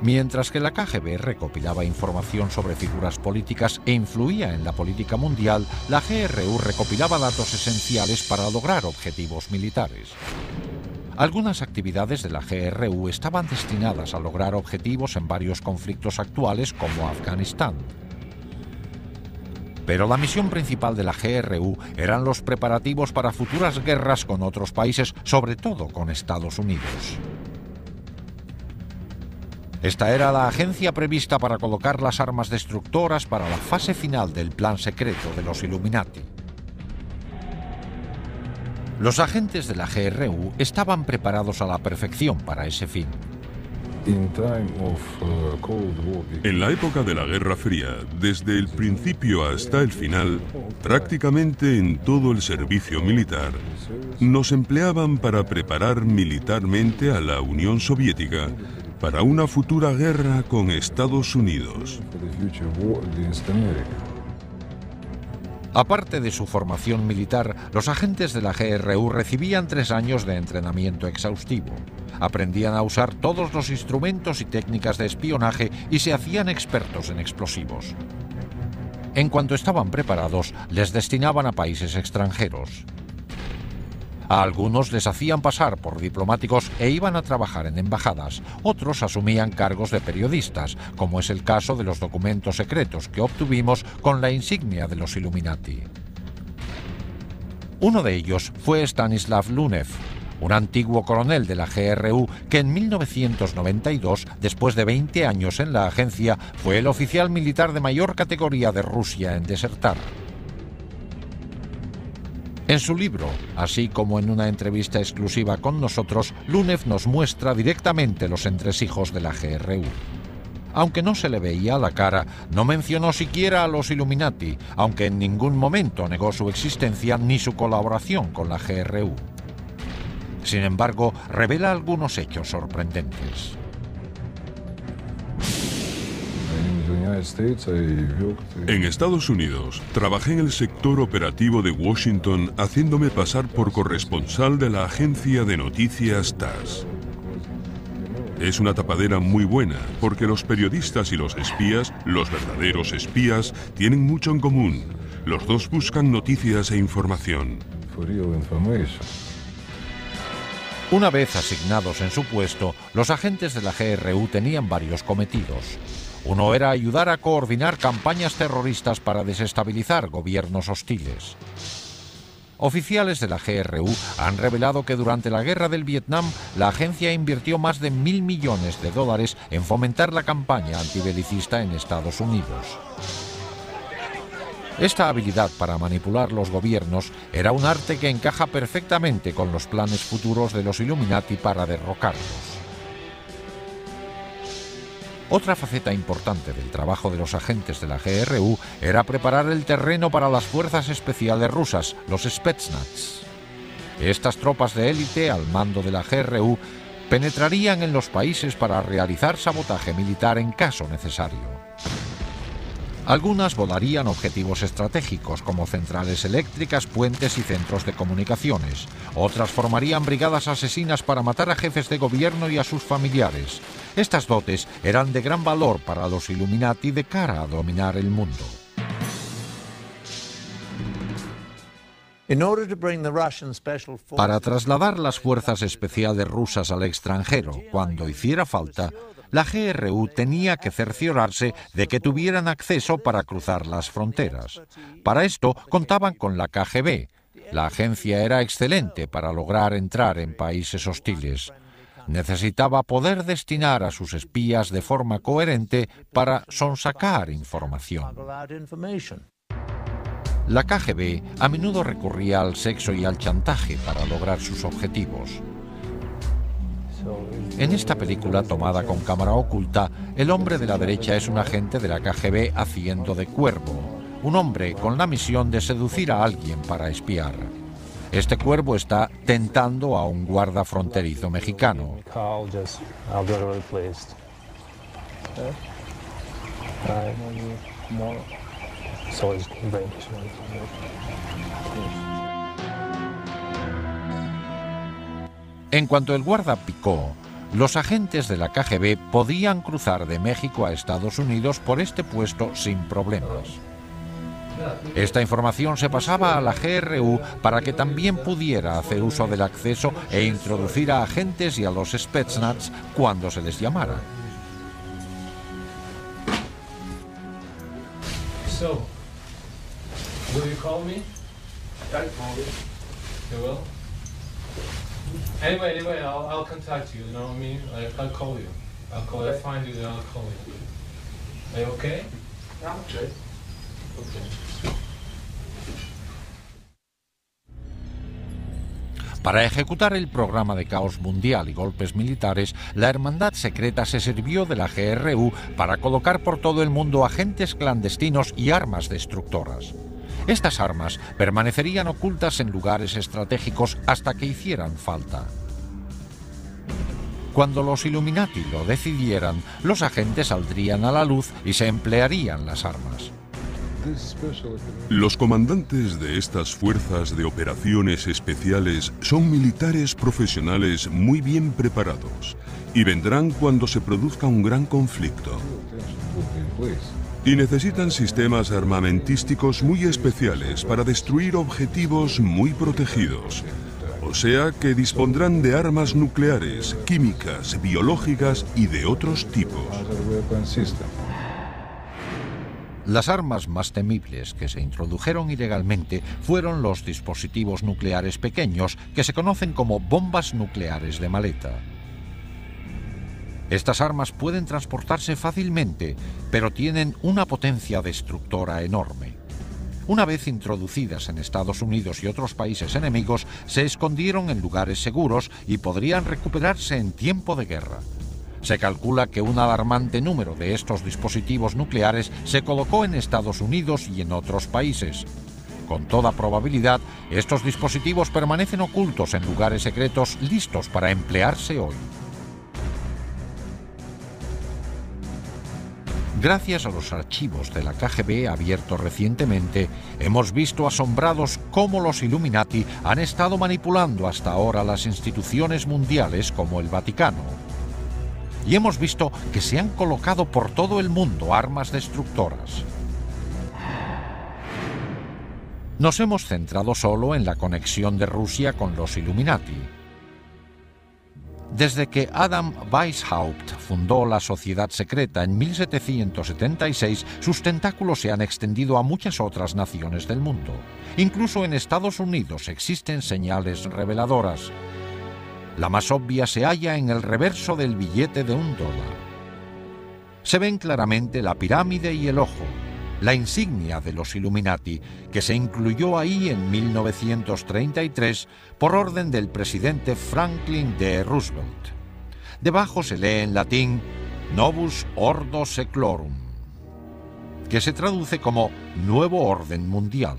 Mientras que la KGB recopilaba información sobre figuras políticas e influía en la política mundial, la GRU recopilaba datos esenciales para lograr objetivos militares. Algunas actividades de la GRU estaban destinadas a lograr objetivos en varios conflictos actuales como Afganistán. Pero la misión principal de la GRU eran los preparativos para futuras guerras con otros países, sobre todo con Estados Unidos. Esta era la agencia prevista para colocar las armas destructoras para la fase final del plan secreto de los Illuminati. Los agentes de la GRU estaban preparados a la perfección para ese fin. En la época de la Guerra Fría, desde el principio hasta el final, prácticamente en todo el servicio militar, nos empleaban para preparar militarmente a la Unión Soviética para una futura guerra con Estados Unidos. Aparte de su formación militar, los agentes de la GRU recibían 3 años de entrenamiento exhaustivo. Aprendían a usar todos los instrumentos y técnicas de espionaje y se hacían expertos en explosivos. En cuanto estaban preparados, les destinaban a países extranjeros. A algunos les hacían pasar por diplomáticos e iban a trabajar en embajadas. Otros asumían cargos de periodistas, como es el caso de los documentos secretos que obtuvimos con la insignia de los Illuminati. Uno de ellos fue Stanislav Lunev, un antiguo coronel de la GRU que en 1992, después de 20 años en la agencia, fue el oficial militar de mayor categoría de Rusia en desertar. En su libro, así como en una entrevista exclusiva con nosotros, Lunev nos muestra directamente los entresijos de la GRU. Aunque no se le veía la cara, no mencionó siquiera a los Illuminati, aunque en ningún momento negó su existencia ni su colaboración con la GRU. Sin embargo, revela algunos hechos sorprendentes. En Estados Unidos, trabajé en el sector operativo de Washington haciéndome pasar por corresponsal de la agencia de noticias TASS. Es una tapadera muy buena, porque los periodistas y los espías, los verdaderos espías, tienen mucho en común. Los dos buscan noticias e información. Una vez asignados en su puesto, los agentes de la GRU tenían varios cometidos. Uno era ayudar a coordinar campañas terroristas para desestabilizar gobiernos hostiles. Oficiales de la GRU han revelado que durante la guerra del Vietnam, la agencia invirtió más de $1.000 millones en fomentar la campaña antibelicista en Estados Unidos. Esta habilidad para manipular los gobiernos era un arte que encaja perfectamente con los planes futuros de los Illuminati para derrocarlos. Otra faceta importante del trabajo de los agentes de la GRU era preparar el terreno para las fuerzas especiales rusas, los Spetsnaz. Estas tropas de élite al mando de la GRU penetrarían en los países para realizar sabotaje militar en caso necesario. Algunas volarían objetivos estratégicos como centrales eléctricas, puentes y centros de comunicaciones. Otras formarían brigadas asesinas para matar a jefes de gobierno y a sus familiares. Estas dotes eran de gran valor para los Illuminati de cara a dominar el mundo. Para trasladar las fuerzas especiales rusas al extranjero cuando hiciera falta, la GRU tenía que cerciorarse de que tuvieran acceso para cruzar las fronteras. Para esto contaban con la KGB. La agencia era excelente para lograr entrar en países hostiles. Necesitaba poder destinar a sus espías de forma coherente para sonsacar información. La KGB a menudo recurría al sexo y al chantaje para lograr sus objetivos. En esta película, tomada con cámara oculta, el hombre de la derecha es un agente de la KGB haciendo de cuervo, un hombre con la misión de seducir a alguien para espiar. Este cuervo está tentando a un guarda fronterizo mexicano. En cuanto el guarda picó, los agentes de la KGB podían cruzar de México a Estados Unidos por este puesto sin problemas. Esta información se pasaba a la GRU para que también pudiera hacer uso del acceso e introducir a agentes y a los Spetsnaz cuando se les llamara. So, will you call me? I call you. You will? Anyway, I'll contact you, you know what I mean? I'll call you. I'll find you, then I'll call you. Are you okay? I'm okay. Para ejecutar el programa de caos mundial y golpes militares, la Hermandad Secreta se sirvió de la GRU para colocar por todo el mundo agentes clandestinos y armas destructoras. Estas armas permanecerían ocultas en lugares estratégicos hasta que hicieran falta. Cuando los Illuminati lo decidieran, los agentes saldrían a la luz y se emplearían las armas. Los comandantes de estas fuerzas de operaciones especiales son militares profesionales muy bien preparados y vendrán cuando se produzca un gran conflicto. Y necesitan sistemas armamentísticos muy especiales para destruir objetivos muy protegidos. O sea que dispondrán de armas nucleares, químicas, biológicas y de otros tipos. Las armas más temibles que se introdujeron ilegalmente fueron los dispositivos nucleares pequeños que se conocen como bombas nucleares de maleta. Estas armas pueden transportarse fácilmente, pero tienen una potencia destructora enorme. Una vez introducidas en Estados Unidos y otros países enemigos, se escondieron en lugares seguros y podrían recuperarse en tiempo de guerra. Se calcula que un alarmante número de estos dispositivos nucleares se colocó en Estados Unidos y en otros países. Con toda probabilidad, estos dispositivos permanecen ocultos en lugares secretos listos para emplearse hoy. Gracias a los archivos de la KGB abiertos recientemente, hemos visto asombrados cómo los Illuminati han estado manipulando hasta ahora las instituciones mundiales como el Vaticano. Y hemos visto que se han colocado por todo el mundo armas destructoras. Nos hemos centrado solo en la conexión de Rusia con los Illuminati. Desde que Adam Weishaupt fundó la Sociedad Secreta en 1776, sus tentáculos se han extendido a muchas otras naciones del mundo. Incluso en Estados Unidos existen señales reveladoras. La más obvia se halla en el reverso del billete de $1. Se ven claramente la pirámide y el ojo, la insignia de los Illuminati, que se incluyó ahí en 1933 por orden del presidente Franklin D. Roosevelt. Debajo se lee en latín Novus Ordo Seclorum, que se traduce como Nuevo Orden Mundial.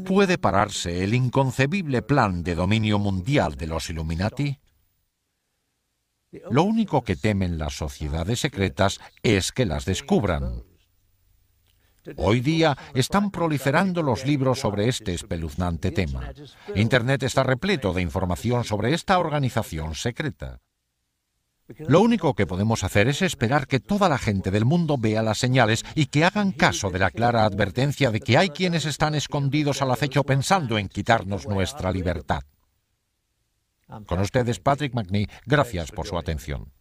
¿Puede pararse el inconcebible plan de dominio mundial de los Illuminati? Lo único que temen las sociedades secretas es que las descubran. Hoy día están proliferando los libros sobre este espeluznante tema. Internet está repleto de información sobre esta organización secreta. Lo único que podemos hacer es esperar que toda la gente del mundo vea las señales y que hagan caso de la clara advertencia de que hay quienes están escondidos al acecho pensando en quitarnos nuestra libertad. Con ustedes, Patrick Macnee, gracias por su atención.